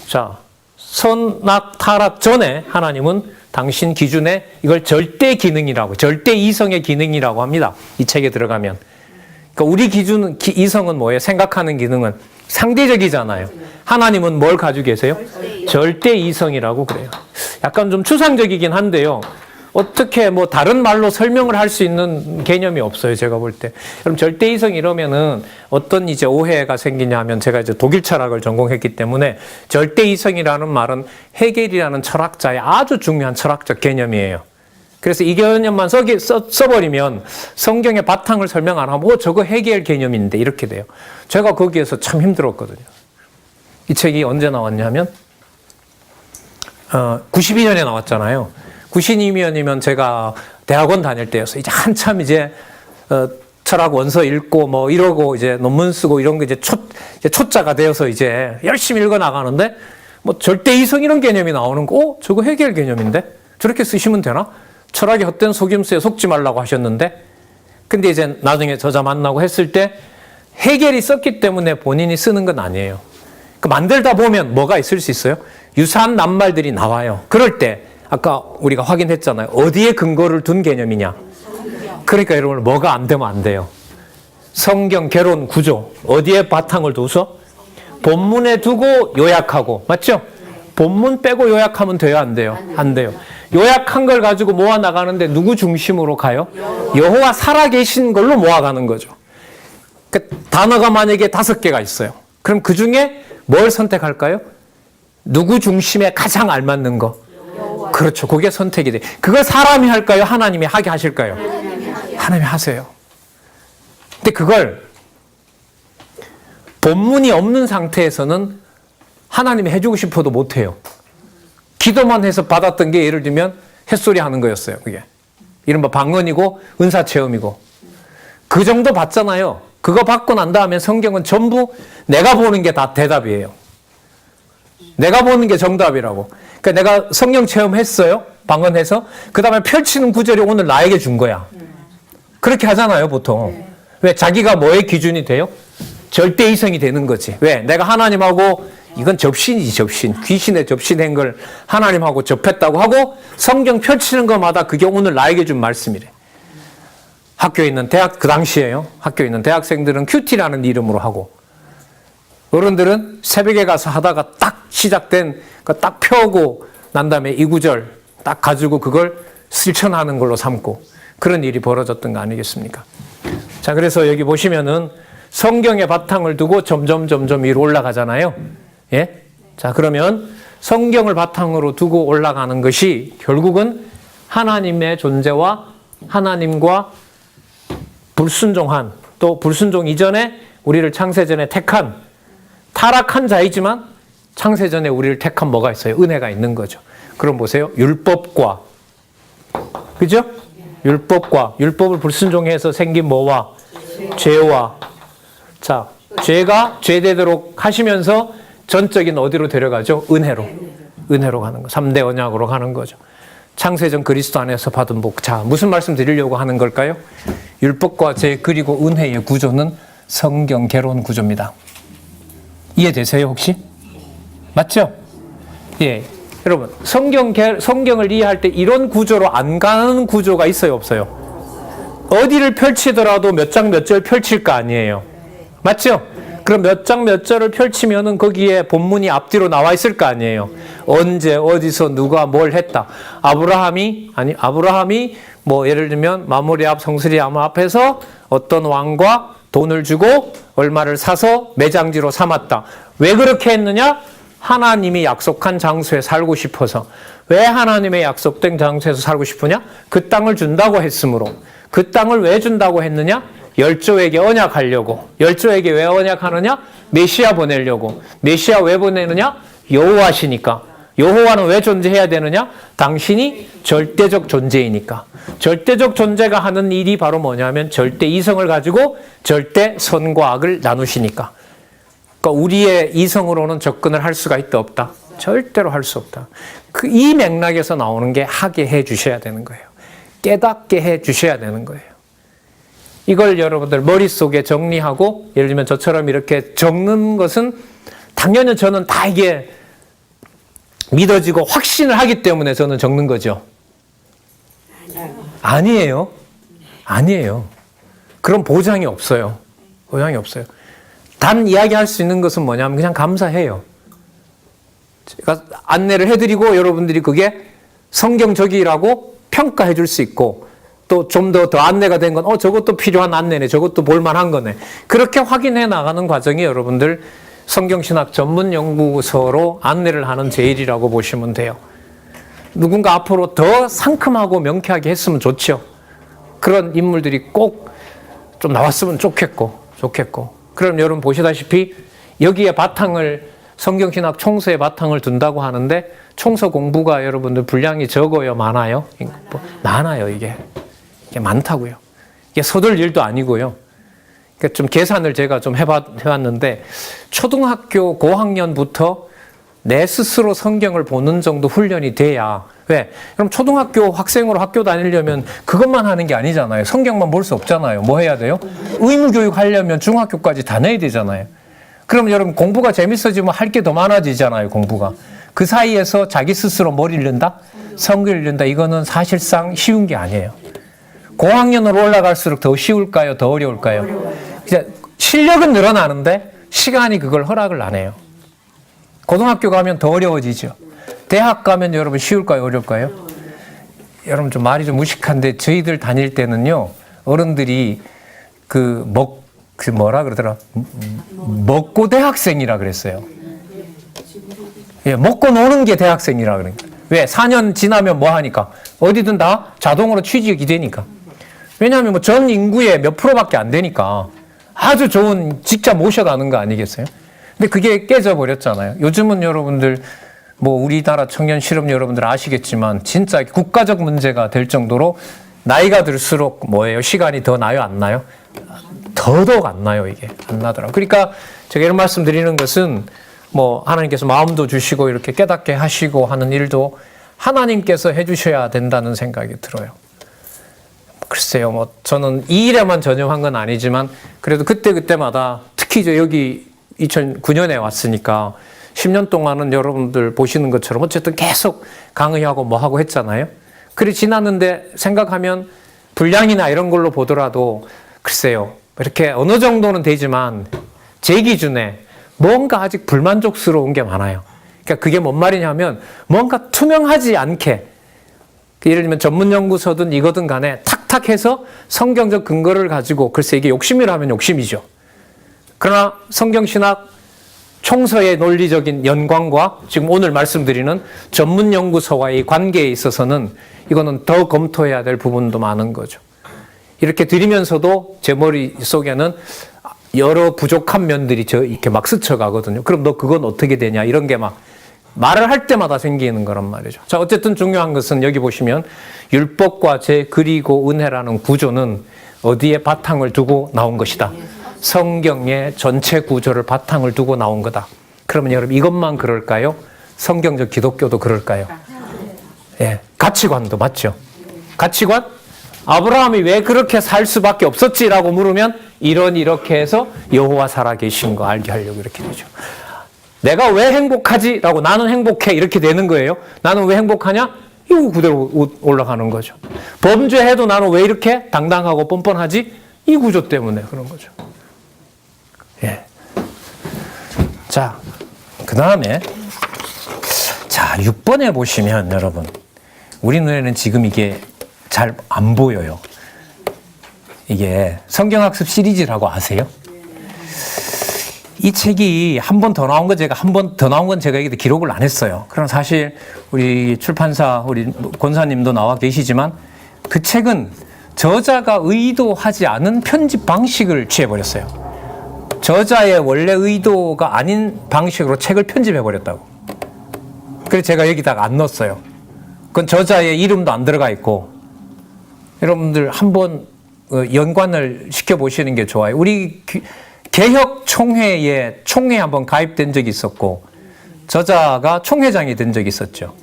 자, 선악 타락 전에 하나님은 당신 기준에 이걸 절대 기능이라고, 절대 이성의 기능이라고 합니다. 이 책에 들어가면. 그러니까 우리 기준, 이성은 뭐예요? 생각하는 기능은 상대적이잖아요. 하나님은 뭘 가지고 계세요? 절대 이성이라고 그래요. 약간 좀 추상적이긴 한데요. 어떻게 뭐 다른 말로 설명을 할 수 있는 개념이 없어요. 제가 볼 때. 그럼 절대 이성 이러면은 어떤 이제 오해가 생기냐 하면 제가 이제 독일 철학을 전공했기 때문에 절대 이성이라는 말은 헤겔이라는 철학자의 아주 중요한 철학적 개념이에요. 그래서 이 개념만 써버리면 성경의 바탕을 설명 안 하고 저거 헤겔 개념인데 이렇게 돼요. 제가 거기에서 참 힘들었거든요. 이 책이 언제 나왔냐면 92년에 나왔잖아요. 92년이면 제가 대학원 다닐 때였어요. 이제 한참 이제 철학 원서 읽고 뭐 이러고 이제 논문 쓰고 이런 게 이제 초짜가 되어서 이제 열심히 읽어 나가는데 뭐 절대 이성 이런 개념이 나오는 거, 저거 헤겔 개념인데 저렇게 쓰시면 되나? 철학의 헛된 속임수에 속지 말라고 하셨는데, 근데 이제 나중에 저자 만나고 했을 때 헤겔이 썼기 때문에 본인이 쓰는 건 아니에요. 그 만들다 보면 뭐가 있을 수 있어요? 유사한 낱말들이 나와요. 그럴 때 아까 우리가 확인했잖아요. 어디에 근거를 둔 개념이냐? 그러니까 여러분 뭐가 안 되면 안 돼요. 성경 개론 구조 어디에 바탕을 둬서? 본문에 두고 요약하고, 맞죠? 본문 빼고 요약하면 돼요, 안 돼요? 안 돼요. 요약한 걸 가지고 모아 나가는데 누구 중심으로 가요? 여호와 살아계신 걸로 모아가는 거죠. 그 단어가 만약에 5개가 있어요. 그럼 그 중에 뭘 선택할까요? 누구 중심에 가장 알맞는 거? 그렇죠. 그게 선택이 돼. 그걸 사람이 할까요? 하나님이 하게 하실까요? 하나님이 하세요. 근데 그걸 본문이 없는 상태에서는 하나님이 해주고 싶어도 못해요. 기도만 해서 받았던 게 예를 들면 햇소리 하는 거였어요. 그게 이른바 방언이고 은사체험이고 그 정도 받잖아요. 그거 받고 난 다음에 성경은 전부 내가 보는 게 다 대답이에요. 내가 보는 게 정답이라고. 그러니까 내가 성경 체험했어요. 방언해서. 그 다음에 펼치는 구절이 오늘 나에게 준 거야. 그렇게 하잖아요, 보통. 왜? 자기가 뭐의 기준이 돼요? 절대 이성이 되는 거지. 왜? 내가 하나님하고 이건 접신이지, 접신. 귀신의 접신한 걸 하나님하고 접했다고 하고 성경 펼치는 것마다 그게 오늘 나에게 준 말씀이래. 학교에 있는 대학, 그 당시에요. 학교에 있는 대학생들은 큐티라는 이름으로 하고 어른들은 새벽에 가서 하다가 딱 시작된 거 딱 펴고 난 다음에 이 구절 딱 가지고 그걸 실천하는 걸로 삼고 그런 일이 벌어졌던 거 아니겠습니까? 자, 그래서 여기 보시면은 성경의 바탕을 두고 점점 위로 올라가잖아요. 예? 자, 그러면 성경을 바탕으로 두고 올라가는 것이 결국은 하나님의 존재와 하나님과 불순종한 또 불순종 이전에 우리를 창세전에 택한 타락한 자이지만 창세전에 우리를 택한 뭐가 있어요? 은혜가 있는 거죠. 그럼 보세요. 율법과 그죠? 율법을 불순종해서 생긴 뭐와 죄와 자, 죄가 죄되도록 하시면서 전적인 어디로 데려가죠? 은혜로 가는 거. 3대 언약으로 가는 거죠. 창세전 그리스도 안에서 받은 복. 자, 무슨 말씀 드리려고 하는 걸까요? 율법과 죄 그리고 은혜의 구조는 성경 개론 구조입니다. 이해되세요, 혹시? 맞죠? 예. 여러분, 성경을 이해할 때 이런 구조로 안 가는 구조가 있어요, 없어요? 어디를 펼치더라도 몇 장 몇 절 펼칠 거 아니에요. 맞죠? 그럼 몇 장 몇 절을 펼치면은 거기에 본문이 앞뒤로 나와 있을 거 아니에요. 언제, 어디서, 누가 뭘 했다. 아브라함이 뭐 예를 들면 마므리 앞, 성스리 암 앞에서 어떤 왕과 돈을 주고 얼마를 사서 매장지로 삼았다. 왜 그렇게 했느냐? 하나님이 약속한 장소에 살고 싶어서. 왜 하나님의 약속된 장소에서 살고 싶으냐? 그 땅을 준다고 했으므로. 그 땅을 왜 준다고 했느냐? 열조에게 언약하려고. 열조에게 왜 언약하느냐? 메시아 보내려고. 메시아 왜 보내느냐? 여호와시니까. 여호와는 왜 존재해야 되느냐? 당신이 절대적 존재이니까. 절대적 존재가 하는 일이 바로 뭐냐면 절대 이성을 가지고 절대 선과 악을 나누시니까. 그러니까 우리의 이성으로는 접근을 할 수가 있다 없다? 절대로 할 수 없다. 이 맥락에서 나오는 게 하게 해 주셔야 되는 거예요. 깨닫게 해 주셔야 되는 거예요. 이걸 여러분들 머릿속에 정리하고 예를 들면 저처럼 이렇게 적는 것은 당연히 저는 다 이게 믿어지고 확신을 하기 때문에 저는 적는 거죠. 아니에요. 그런 보장이 없어요. 단 이야기할 수 있는 것은 뭐냐면 그냥 감사해요. 제가 안내를 해드리고 여러분들이 그게 성경적이라고 평가해 줄 수 있고 또 좀 더 안내가 된 건 저것도 필요한 안내네. 저것도 볼만한 거네. 그렇게 확인해 나가는 과정이 여러분들 성경신학 전문연구소로 안내를 하는 제일이라고 보시면 돼요. 누군가 앞으로 더 상큼하고 명쾌하게 했으면 좋죠. 그런 인물들이 꼭 좀 나왔으면 좋겠고. 그럼 여러분 보시다시피 여기에 바탕을 성경신학 총서의 바탕을 둔다고 하는데 총서 공부가 여러분들 분량이 적어요? 많아요? 많아요, 이게 많다고요. 이게 서둘 일도 아니고요. 그러니까 좀 계산을 제가 좀 해봤는데 초등학교 고학년부터 내 스스로 성경을 보는 정도 훈련이 돼야 왜? 그럼 초등학교 학생으로 학교 다니려면 그것만 하는 게 아니잖아요. 성경만 볼 수 없잖아요. 뭐 해야 돼요? 의무교육 하려면 중학교까지 다녀야 되잖아요. 그럼 여러분 공부가 재밌어지면 할 게 더 많아지잖아요. 공부가. 그 사이에서 자기 스스로 뭘 읽는다? 성경을 읽는다. 이거는 사실상 쉬운 게 아니에요. 고학년으로 올라갈수록 더 쉬울까요? 더 어려울까요? 이제 실력은 늘어나는데 시간이 그걸 허락을 안 해요. 고등학교 가면 더 어려워지죠. 대학 가면 여러분 쉬울까요? 어려울까요? 여러분 좀 말이 좀 무식한데 저희들 다닐 때는요. 어른들이 뭐라 그러더라? 먹고 대학생이라 그랬어요. 예, 먹고 노는 게 대학생이라 그러니까. 왜? 4년 지나면 뭐 하니까? 어디든 다 자동으로 취직이 되니까. 왜냐하면 뭐 전 인구의 몇 프로밖에 안 되니까. 아주 좋은 직자 모셔가는 거 아니겠어요? 근데 그게 깨져버렸잖아요. 요즘은 여러분들 뭐 우리나라 청년 실업 여러분들 아시겠지만 진짜 국가적 문제가 될 정도로 나이가 들수록 뭐예요? 시간이 더 나요? 안 나요? 더더욱 안 나요, 이게. 안 나더라고요. 그러니까 제가 이런 말씀 드리는 것은 뭐 하나님께서 마음도 주시고 이렇게 깨닫게 하시고 하는 일도 하나님께서 해주셔야 된다는 생각이 들어요. 글쎄요, 뭐 저는 이 일에만 전념한 건 아니지만 그래도 그때마다 특히 저 여기 2009년에 왔으니까 10년 동안은 여러분들 보시는 것처럼 어쨌든 계속 강의하고 뭐 하고 했잖아요. 그래 지났는데 생각하면 분량이나 이런 걸로 보더라도 글쎄요, 이렇게 어느 정도는 되지만 제 기준에 뭔가 아직 불만족스러운 게 많아요. 그러니까 그게 뭔 말이냐면 뭔가 투명하지 않게 예를 들면 전문연구소든 이거든 간에 탁탁 해서 성경적 근거를 가지고 글쎄 이게 욕심이라면 욕심이죠. 그러나 성경신학 총서의 논리적인 연관과 지금 오늘 말씀드리는 전문연구소와의 관계에 있어서는 이거는 더 검토해야 될 부분도 많은 거죠. 이렇게 드리면서도 제 머릿속에는 여러 부족한 면들이 이렇게 막 스쳐가거든요. 그럼 너 그건 어떻게 되냐 이런 게 막 말을 할 때마다 생기는 거란 말이죠. 자, 어쨌든 중요한 것은 여기 보시면 율법과 제 그리고 은혜라는 구조는 어디에 바탕을 두고 나온 것이다. 성경의 전체 구조를 바탕을 두고 나온 거다. 그러면 여러분 이것만 그럴까요? 성경적 기독교도 그럴까요? 예, 가치관도 맞죠. 가치관? 아브라함이 왜 그렇게 살 수밖에 없었지라고 물으면 이렇게 해서 여호와 살아계신 거 알게 하려고 이렇게 되죠. 내가 왜 행복하지? 라고 나는 행복해 이렇게 되는 거예요. 나는 왜 행복하냐? 이거 그대로 올라가는 거죠. 범죄해도 나는 왜 이렇게 당당하고 뻔뻔하지? 이 구조 때문에 그런 거죠. 예. 자, 그 다음에 자 6번에 보시면 여러분 우리 눈에는 지금 이게 잘 안 보여요. 이게 성경학습 시리즈라고 아세요? 이 책이 한 번 더 나온 건 제가 여기 기록을 안 했어요. 그럼 사실 우리 출판사 우리 권사님도 나와 계시지만 그 책은 저자가 의도하지 않은 편집 방식을 취해버렸어요. 저자의 원래 의도가 아닌 방식으로 책을 편집해버렸다고. 그래서 제가 여기다가 안 넣었어요. 그건 저자의 이름도 안 들어가 있고 여러분들 한번 연관을 시켜보시는 게 좋아요. 우리 개혁 총회에 총회 한번 가입된 적이 있었고 저자가 총회장이 된 적이 있었죠.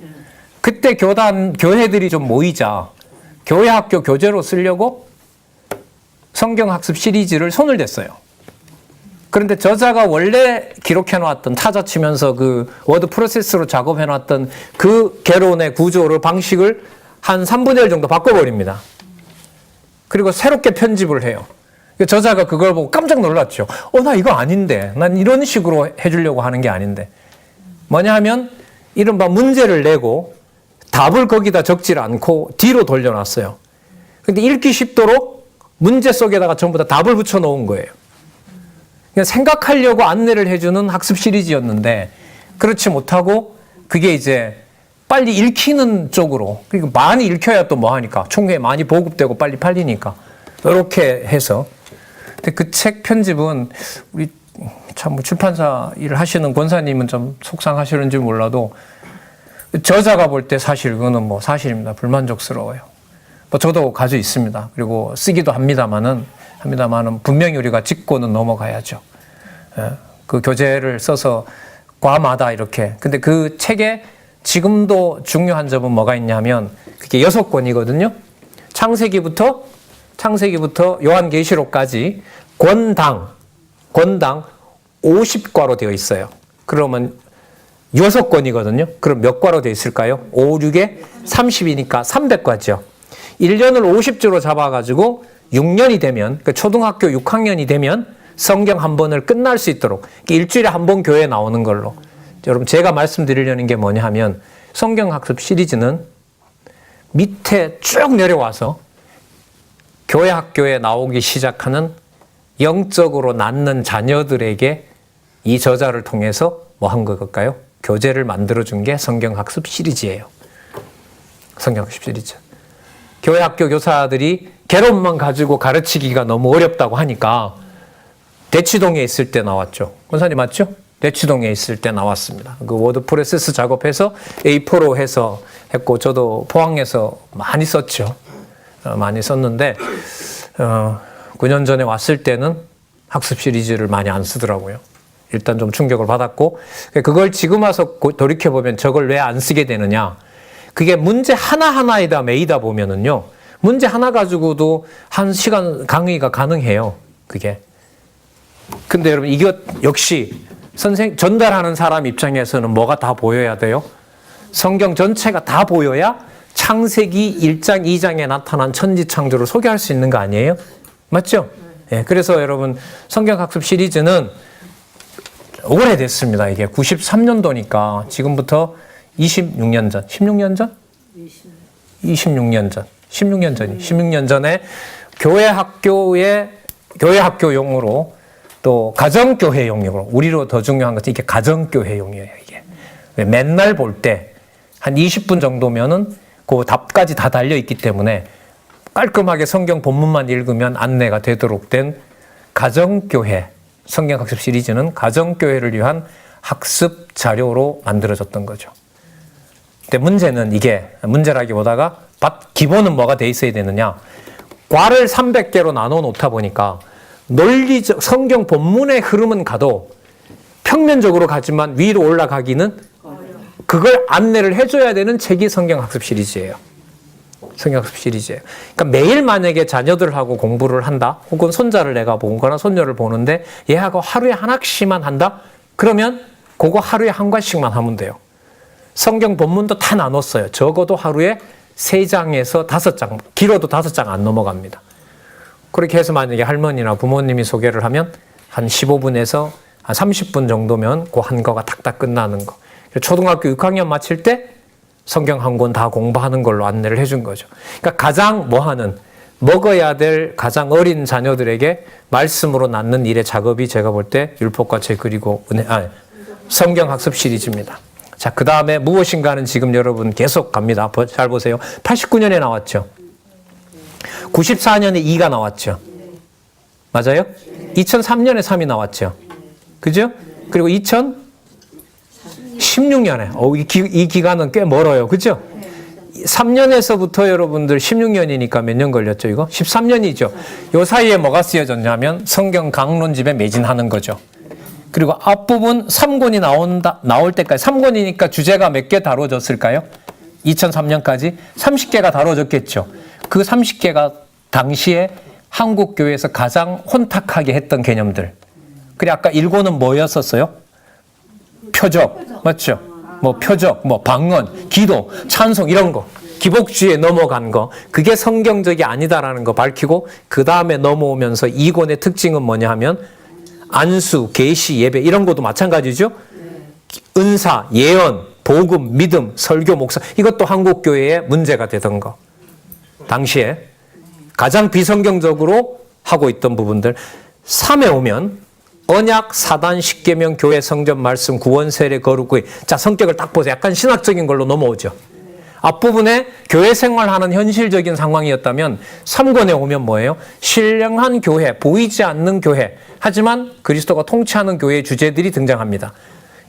그때 교회들이 좀 모이자 교회 학교 교재로 쓰려고 성경학습 시리즈를 손을 댔어요. 그런데 저자가 원래 기록해놨던 찾아치면서 그 워드 프로세스로 작업해놨던 그 개론의 구조를 방식을 한 3분의 1 정도 바꿔버립니다. 그리고 새롭게 편집을 해요. 저자가 그걸 보고 깜짝 놀랐죠. 나 이거 아닌데. 난 이런 식으로 해주려고 하는 게 아닌데. 뭐냐 하면 이른바 문제를 내고 답을 거기다 적질 않고 뒤로 돌려놨어요. 근데 읽기 쉽도록 문제 속에다가 전부 다 답을 붙여놓은 거예요. 그냥 생각하려고 안내를 해주는 학습 시리즈였는데 그렇지 못하고 그게 이제 빨리 읽히는 쪽으로 그리고 많이 읽혀야 또 뭐 하니까 총회에 많이 보급되고 빨리 팔리니까 이렇게 해서 근데 그 책 편집은 우리 참 출판사 일을 하시는 권사님은 좀 속상하시는지 몰라도 저자가 볼 때 사실 그거는 뭐 사실입니다. 불만족스러워요. 뭐 저도 가지고 있습니다. 그리고 쓰기도 합니다만은 분명히 우리가 짚고는 넘어가야죠. 그 교재를 써서 과마다 이렇게. 근데 그 책에 지금도 중요한 점은 뭐가 있냐면 그게 6권이거든요. 창세기부터 요한계시록까지 권당 50과로 되어 있어요. 그러면 6권이거든요. 그럼 몇 과로 되어 있을까요? 5, 6에 30이니까 300과죠. 1년을 50주로 잡아가지고 6년이 되면, 그러니까 초등학교 6학년이 되면 성경 한 번을 끝날 수 있도록 일주일에 한 번 교회에 나오는 걸로. 여러분 제가 말씀드리려는 게 뭐냐 하면 성경학습 시리즈는 밑에 쭉 내려와서 교회 학교에 나오기 시작하는 영적으로 낳는 자녀들에게 이 저자를 통해서 뭐 한 걸까요? 교재를 만들어준 게 성경학습 시리즈예요. 성경학습 시리즈. 교회 학교 교사들이 개론만 가지고 가르치기가 너무 어렵다고 하니까 대치동에 있을 때 나왔죠. 권사님 맞죠? 대치동에 있을 때 나왔습니다. 그 워드 프로세스 작업해서 A4로 해서 했고 저도 포항에서 많이 썼죠. 많이 썼는데 9년 전에 왔을 때는 학습 시리즈를 많이 안 쓰더라고요. 일단 좀 충격을 받았고 그걸 지금 와서 돌이켜보면 저걸 왜 안 쓰게 되느냐. 그게 문제 하나하나에다 매이다 보면은요. 문제 하나 가지고도 1시간 강의가 가능해요. 그게. 근데 여러분 이것 역시 전달하는 사람 입장에서는 뭐가 다 보여야 돼요? 성경 전체가 다 보여야 창세기 1장, 2장에 나타난 천지창조를 소개할 수 있는 거 아니에요? 맞죠? 예, 그래서 여러분 성경학습 시리즈는 오래됐습니다. 이게 93년도니까 지금부터 26년 전, 16년 전? 26년 전, 16년 전에 교회 학교용으로 또 가정교회용으로 우리로 더 중요한 것은 이게 가정교회용이에요. 이게 맨날 볼 때 한 20분 정도면은 그 답까지 다 달려 있기 때문에 깔끔하게 성경 본문만 읽으면 안내가 되도록 된 가정교회 성경학습 시리즈는 가정교회를 위한 학습 자료로 만들어졌던 거죠. 근데 문제는 이게 문제라기보다가 기본은 뭐가 돼 있어야 되느냐. 괄을 300개로 나눠 놓다 보니까 논리적 성경 본문의 흐름은 가도 평면적으로 가지만 위로 올라가기는 그걸 안내를 해줘야 되는 책이 성경학습 시리즈예요. 성경학습 시리즈예요. 그러니까 매일 만약에 자녀들하고 공부를 한다, 혹은 손자를 내가 보거나 손녀를 보는데 얘하고 하루에 한 학씩만 한다? 그러면 그거 하루에 한 과씩만 하면 돼요. 성경 본문도 다 나눴어요. 적어도 하루에 3장에서 5장, 길어도 5장 안 넘어갑니다. 그렇게 해서 만약에 할머니나 부모님이 소개를 하면 한 15분에서 한 30분 정도면 그 한 거가 탁탁 끝나는 거. 초등학교 6학년 마칠 때 성경 한 권 다 공부하는 걸로 안내를 해준 거죠. 그러니까 가장 먹어야 될 가장 어린 자녀들에게 말씀으로 낳는 일의 작업이 제가 볼 때 율법과 책 그리고 성경학습 시리즈입니다. 자, 그 다음에 무엇인가는 지금 여러분 계속 갑니다. 잘 보세요. 89년에 나왔죠. 94년에 2가 나왔죠. 맞아요? 2003년에 3이 나왔죠. 그죠? 그리고 2016년에, 이 기간은 꽤 멀어요. 그죠? 3년에서부터 여러분들 16년이니까 몇 년 걸렸죠, 이거? 13년이죠. 요 사이에 뭐가 쓰여졌냐면 성경 강론집에 매진하는 거죠. 그리고 앞부분 3권이 나올 때까지, 3권이니까 주제가 몇 개 다뤄졌을까요? 2003년까지 30개가 다뤄졌겠죠. 그 30개가 당시에 한국 교회에서 가장 혼탁하게 했던 개념들. 그래, 아까 1권은 뭐였었어요? 표적, 맞죠? 뭐 표적, 뭐 방언, 기도, 찬송 이런 거. 기복주의에 넘어간 거. 그게 성경적이 아니다라는 거 밝히고 그 다음에 넘어오면서 2권의 특징은 뭐냐 하면 안수, 계시, 예배 이런 것도 마찬가지죠. 은사, 예언, 복음, 믿음, 설교, 목사 이것도 한국 교회에 문제가 되던 거. 당시에 가장 비성경적으로 하고 있던 부분들. 3에 오면 언약, 사단, 십계명, 교회, 성전, 말씀, 구원, 세례, 거룩, 구의. 자, 성격을 딱 보세요. 약간 신학적인 걸로 넘어오죠. 앞부분에 교회 생활하는 현실적인 상황이었다면 3권에 오면 뭐예요? 신령한 교회, 보이지 않는 교회. 하지만 그리스도가 통치하는 교회의 주제들이 등장합니다.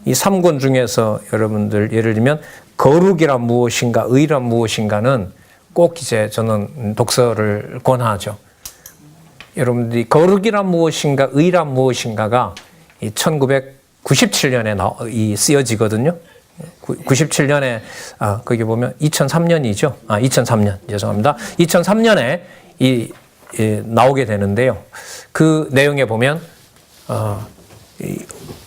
이 3권 중에서 여러분들 예를 들면 거룩이란 무엇인가, 의란 무엇인가는 꼭 이제 저는 독서를 권하죠. 여러분들이 거룩이란 무엇인가, 의란 무엇인가가 1997년에 쓰여지거든요. 97년에, 거기 보면 2003년이죠. 2003년, 죄송합니다. 2003년에 나오게 되는데요. 그 내용에 보면,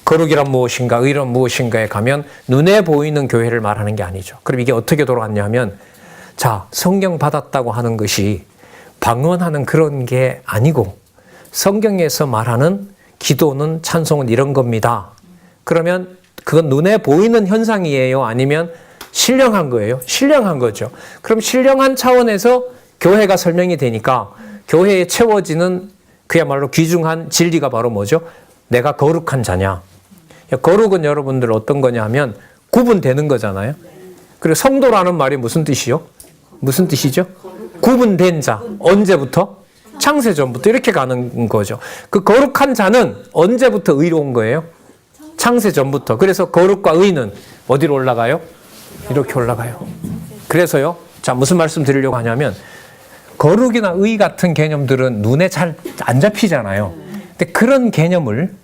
거룩이란 무엇인가, 의란 무엇인가에 가면 눈에 보이는 교회를 말하는 게 아니죠. 그럼 이게 어떻게 돌아갔냐 하면, 자, 성경 받았다고 하는 것이 방언하는 그런 게 아니고 성경에서 말하는 기도는 찬송은 이런 겁니다. 그러면 그건 눈에 보이는 현상이에요? 아니면 신령한 거예요? 신령한 거죠. 그럼 신령한 차원에서 교회가 설명이 되니까 교회에 채워지는 그야말로 귀중한 진리가 바로 뭐죠? 내가 거룩한 자냐. 거룩은 여러분들 어떤 거냐 하면 구분되는 거잖아요. 그리고 성도라는 말이 무슨 뜻이요? 무슨 뜻이죠? 구분된 자. 언제부터? 창세 전부터 이렇게 가는 거죠. 그 거룩한 자는 언제부터 의로 온 거예요? 창세 전부터. 그래서 거룩과 의는 어디로 올라가요? 이렇게 올라가요. 그래서요. 자, 무슨 말씀 드리려고 하냐면 거룩이나 의 같은 개념들은 눈에 잘 안 잡히잖아요. 근데 그런 개념을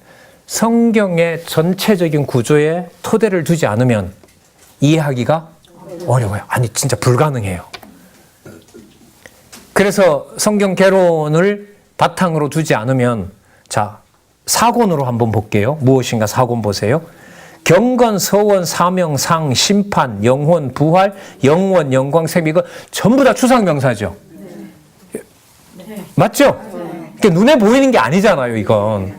성경의 전체적인 구조에 토대를 두지 않으면 이해하기가 어려워요. 아니, 진짜 불가능해요. 그래서 성경 개론을 바탕으로 두지 않으면, 자, 사권으로 한번 볼게요. 무엇인가 사권 보세요. 경건, 서원, 사명, 상, 심판, 영혼, 부활, 영원, 영광, 셈, 이거 전부 다 추상명사죠. 맞죠? 그러니까 눈에 보이는 게 아니잖아요, 이건.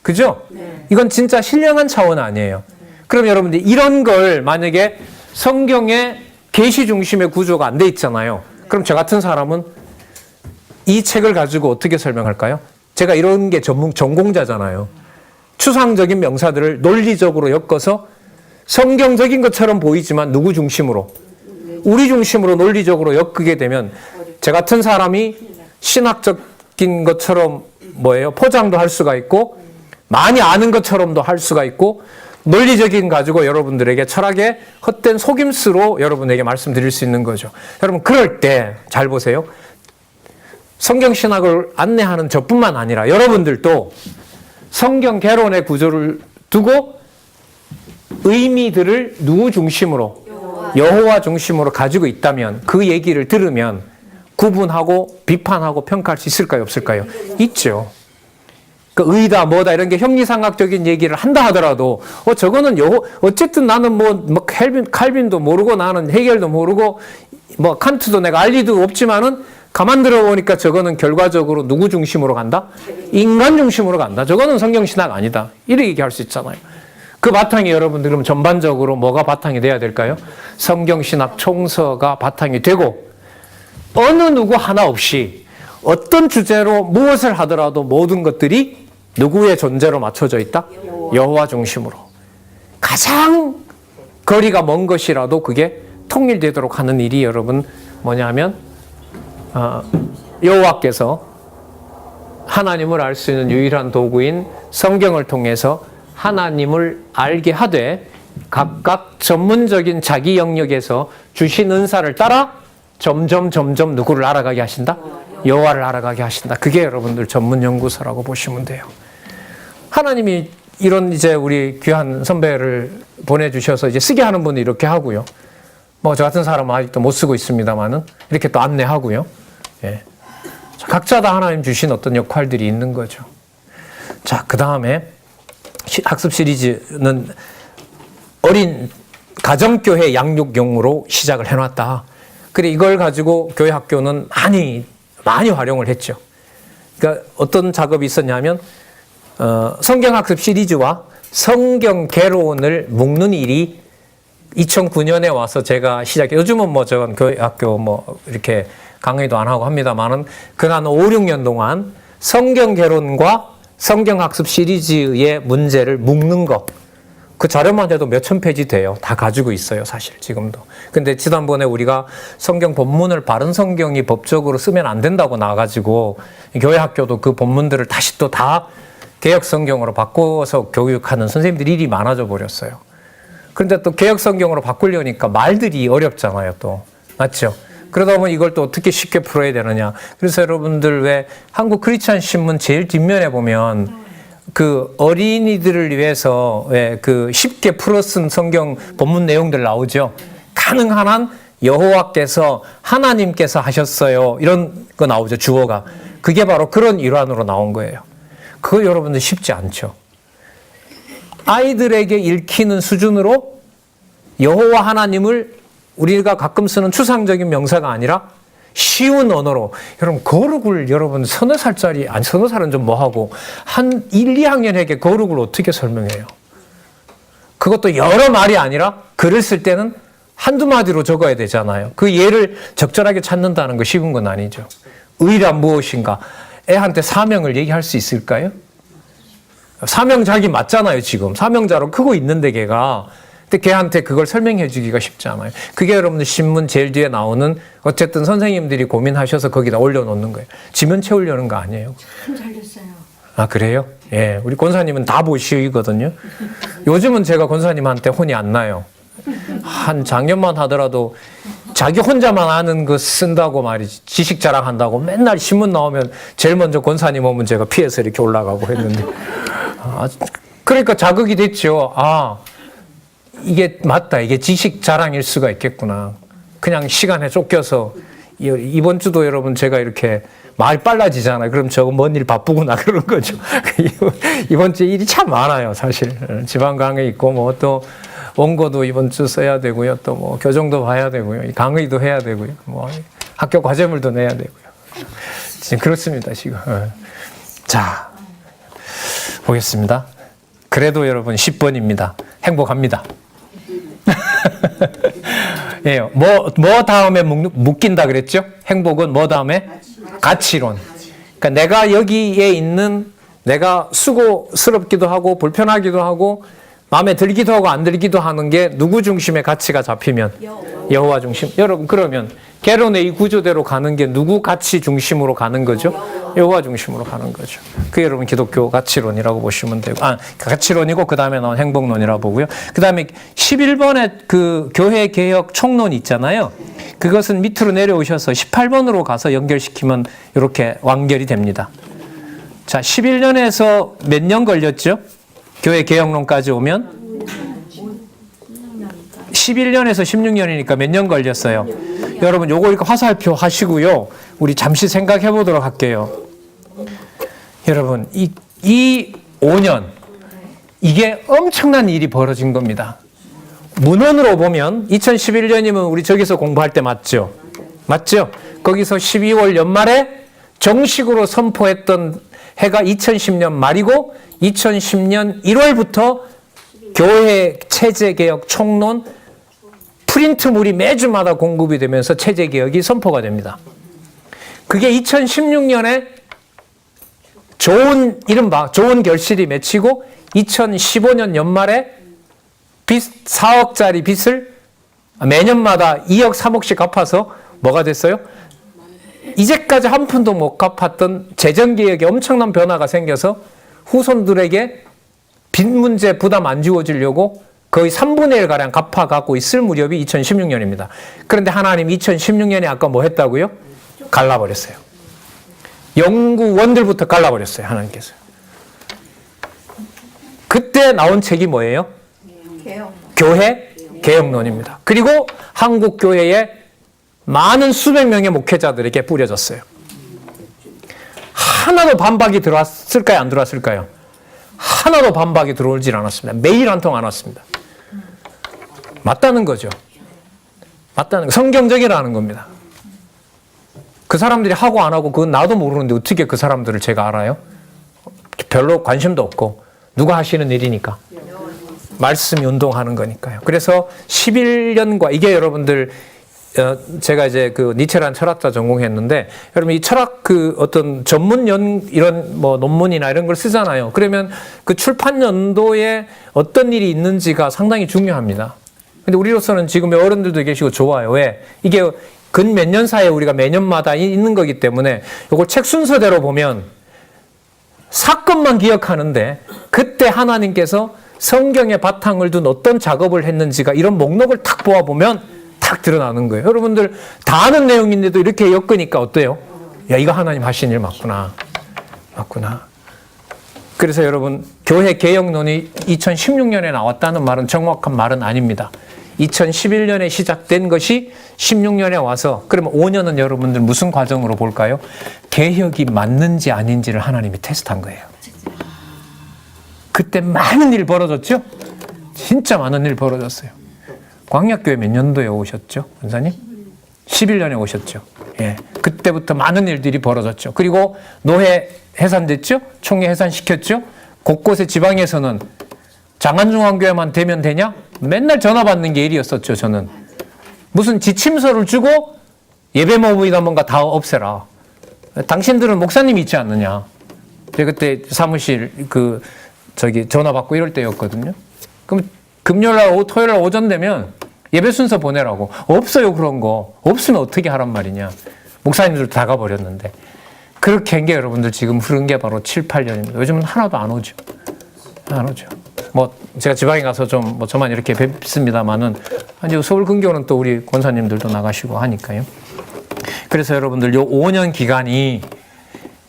그죠? 이건 진짜 신령한 차원 아니에요. 그럼 여러분들 이런 걸 만약에 성경의 계시 중심의 구조가 안 돼 있잖아요. 그럼 저 같은 사람은 이 책을 가지고 어떻게 설명할까요? 제가 이런 게 전공자잖아요. 추상적인 명사들을 논리적으로 엮어서 성경적인 것처럼 보이지만 누구 중심으로? 우리 중심으로 논리적으로 엮게 되면 저 같은 사람이 신학적인 것처럼 포장도 할 수가 있고 많이 아는 것처럼도 할 수가 있고 논리적인 가지고 여러분들에게 철학의 헛된 속임수로 여러분에게 말씀드릴 수 있는 거죠. 여러분 그럴 때 잘 보세요. 성경신학을 안내하는 저뿐만 아니라 여러분들도 성경 개론의 구조를 두고 의미들을 누구 중심으로? 여호와 중심으로 가지고 있다면 그 얘기를 들으면 구분하고 비판하고 평가할 수 있을까요? 없을까요? 있죠. 그 의다 뭐다 이런 게 형리상학적인 얘기를 한다 하더라도 저거는 어쨌든 나는 칼빈도 모르고 나는 해겔도 모르고 칸트도 내가 알 리도 없지만은 가만 들어보니까 저거는 결과적으로 누구 중심으로 간다? 인간 중심으로 간다. 저거는 성경신학 아니다. 이렇게 얘기할 수 있잖아요. 그 바탕이 여러분들 그럼 전반적으로 뭐가 바탕이 돼야 될까요? 성경신학 총서가 바탕이 되고 어느 누구 하나 없이 어떤 주제로 무엇을 하더라도 모든 것들이 누구의 존재로 맞춰져 있다? 여호와 중심으로. 가장 거리가 먼 것이라도 그게 통일되도록 하는 일이 여러분 뭐냐면 여호와께서 하나님을 알 수 있는 유일한 도구인 성경을 통해서 하나님을 알게 하되 각각 전문적인 자기 영역에서 주신 은사를 따라 점점 누구를 알아가게 하신다? 여호와를 알아가게 하신다. 그게 여러분들 전문 연구소라고 보시면 돼요. 하나님이 이런 이제 우리 귀한 선배를 보내주셔서 이제 쓰게 하는 분은 이렇게 하고요. 저 같은 사람은 아직도 못 쓰고 있습니다만은 이렇게 또 안내하고요. 예. 각자 다 하나님 주신 어떤 역할들이 있는 거죠. 자, 그 다음에 학습 시리즈는 어린 가정교회 양육용으로 시작을 해놨다. 그래 이걸 가지고 교회 학교는 많이 활용을 했죠. 그러니까 어떤 작업이 있었냐면 성경학습 시리즈와 성경 개론을 묶는 일이 2009년에 와서 제가 시작해. 요즘은 저건 교회 학교 이렇게 강의도 안 하고 합니다만은 그간 5, 6년 동안 성경 개론과 성경학습 시리즈의 문제를 묶는 거. 그 자료만 해도 몇천 페이지 돼요. 다 가지고 있어요, 사실 지금도. 근데 지난번에 우리가 성경 본문을 바른 성경이 법적으로 쓰면 안 된다고 나와가지고 교회 학교도 그 본문들을 다시 또 다 개혁 성경으로 바꿔서 교육하는 선생님들 일이 많아져 버렸어요. 그런데 또 개혁 성경으로 바꾸려니까 말들이 어렵잖아요, 또. 맞죠? 그러다 보면 이걸 또 어떻게 쉽게 풀어야 되느냐. 그래서 여러분들 왜 한국 크리스찬 신문 제일 뒷면에 보면 그 어린이들을 위해서 왜 그 쉽게 풀어 쓴 성경 본문 내용들 나오죠. 가능한 한 여호와께서 하나님께서 하셨어요. 이런 거 나오죠. 주어가. 그게 바로 그런 일환으로 나온 거예요. 그거 여러분들 쉽지 않죠. 아이들에게 읽히는 수준으로 여호와 하나님을 우리가 가끔 쓰는 추상적인 명사가 아니라 쉬운 언어로. 여러분 거룩을 여러분 서너 살짜리 서너 살은 좀 뭐하고 한 1, 2학년에게 거룩을 어떻게 설명해요? 그것도 여러 말이 아니라 글을 쓸 때는 한두 마디로 적어야 되잖아요. 그 예를 적절하게 찾는다는 거 쉬운 건 아니죠. 의란 무엇인가? 애한테 사명을 얘기할 수 있을까요? 사명자기 맞잖아요, 지금. 사명자로 크고 있는데 걔가. 근데 걔한테 그걸 설명해 주기가 쉽지 않아요. 그게 여러분들 신문 제일 뒤에 나오는 어쨌든 선생님들이 고민하셔서 거기다 올려놓는 거예요. 지면 채우려는 거 아니에요. 참 잘렸어요. 아, 그래요? 예. 우리 권사님은 다 보시거든요. 요즘은 제가 권사님한테 혼이 안 나요. 한 작년만 하더라도 자기 혼자만 아는 거 쓴다고 말이지. 지식 자랑한다고 맨날 신문 나오면 제일 먼저 권사님 오면 제가 피해서 이렇게 올라가고 했는데. 그러니까 자극이 됐죠. 아, 이게 맞다. 이게 지식 자랑일 수가 있겠구나. 그냥 시간에 쫓겨서 이번 주도 여러분 제가 이렇게 말 빨라지잖아요. 그럼 저거 뭔 일 바쁘구나 그런 거죠. 이번 주에 일이 참 많아요, 사실. 지방 강의 있고 뭐 또 원고도 이번 주 써야 되고요. 또 뭐 교정도 봐야 되고요. 강의도 해야 되고요. 뭐 학교 과제물도 내야 되고요. 지금 그렇습니다, 지금. 자, 보겠습니다. 그래도 여러분 10번입니다. 행복합니다. 예, 뭐 다음에 묶인다 그랬죠? 행복은 뭐 다음에? 가치론. 그러니까 내가 여기에 있는 내가 수고스럽기도 하고 불편하기도 하고 마음에 들기도 하고 안 들기도 하는 게 누구 중심의 가치가 잡히면? 여호와 중심. 여러분 그러면 개론의 이 구조대로 가는 게 누구 가치 중심으로 가는 거죠? 여호와 중심으로 가는 거죠. 그게 여러분 기독교 가치론이라고 보시면 되고, 가치론이고 그 다음에 나온 행복론이라고 보고요. 그 다음에 11번에 그 교회 개혁 총론 있잖아요. 그것은 밑으로 내려오셔서 18번으로 가서 연결시키면 이렇게 완결이 됩니다. 자, 11년에서 몇 년 걸렸죠? 교회 개혁론까지 오면 11년에서 16년이니까 몇 년 걸렸어요? 여러분 요거 이렇게 화살표 하시고요. 우리 잠시 생각해 보도록 할게요. 여러분 이 5년 이게 엄청난 일이 벌어진 겁니다. 문헌으로 보면 2011년이면 우리 저기서 공부할 때 맞죠? 맞죠? 거기서 12월 연말에 정식으로 선포했던 해가 2010년 말이고 2010년 1월부터 교회 체제개혁 총론 프린트물이 매주마다 공급이 되면서 체제개혁이 선포가 됩니다. 그게 2016년에 이른바 좋은 결실이 맺히고 2015년 연말에 빚 4억짜리 빚을 매년마다 2억 3억씩 갚아서 뭐가 됐어요? 이제까지 한 푼도 못 갚았던 재정개혁에 엄청난 변화가 생겨서 후손들에게 빚 문제 부담 안 지워지려고 거의 3분의 1가량 갚아가고 있을 무렵이 2016년입니다. 그런데 하나님 2016년에 아까 뭐 했다고요? 갈라버렸어요. 연구원들부터 갈라버렸어요. 하나님께서. 그때 나온 책이 뭐예요? 교회 개혁론입니다. 그리고 한국 교회에 많은 수백 명의 목회자들에게 뿌려졌어요. 하나도 반박이 들어왔을까요? 안 들어왔을까요? 하나도 반박이 들어오질 않았습니다. 메일 한 통 안 왔습니다. 맞다는 거죠. 맞다는 거. 성경적이라는 겁니다. 그 사람들이 하고 안 하고 그건 나도 모르는데 어떻게 그 사람들을 제가 알아요? 별로 관심도 없고 누가 하시는 일이니까. 말씀이 운동하는 거니까요. 그래서 11년과 이게 여러분들 제가 이제 그 니체라는 철학자 전공했는데 여러분 이 철학 그 어떤 전문 이런 뭐 논문이나 이런 걸 쓰잖아요. 그러면 그 출판 연도에 어떤 일이 있는지가 상당히 중요합니다. 근데 우리로서는 지금 어른들도 계시고 좋아요. 왜? 이게 근 몇 년 사이에 우리가 매년마다 있는 거기 때문에 이걸 책 순서대로 보면 사건만 기억하는데 그때 하나님께서 성경의 바탕을 둔 어떤 작업을 했는지가 이런 목록을 탁 보아보면 탁 드러나는 거예요. 여러분들 다 아는 내용인데도 이렇게 엮으니까 어때요? 야, 이거 하나님 하신 일 맞구나. 맞구나. 그래서 여러분 교회 개혁론이 2016년에 나왔다는 말은 정확한 말은 아닙니다. 2011년에 시작된 것이 16년에 와서 그러면 5년은 여러분들 무슨 과정으로 볼까요? 개혁이 맞는지 아닌지를 하나님이 테스트한 거예요. 그때 많은 일 벌어졌죠? 진짜 많은 일 벌어졌어요. 광약교회 몇 년도에 오셨죠? 권사님? 11년에 오셨죠. 예. 그때부터 많은 일들이 벌어졌죠. 그리고 노회 해산됐죠? 총회 해산시켰죠? 곳곳에 지방에서는 장안중앙교회만 되면 되냐? 맨날 전화 받는 게 일이었었죠, 저는. 무슨 지침서를 주고 예배 모임이나 뭔가 다 없애라. 당신들은 목사님이 있지 않느냐. 제가 그때 사무실 전화 받고 이럴 때였거든요. 그럼 금요일날 토요일날 오전 되면 예배 순서 보내라고. 없어요, 그런 거. 없으면 어떻게 하란 말이냐. 목사님들도 다 가버렸는데. 그렇게 한 게 여러분들 지금 흐른 게 바로 7, 8년입니다. 요즘은 하나도 안 오죠. 안 오죠. 뭐 제가 지방에 가서 좀 뭐 저만 이렇게 뵙습니다만은 아니 서울 근교는 또 우리 권사님들도 나가시고 하니까요. 그래서 여러분들 요 5년 기간이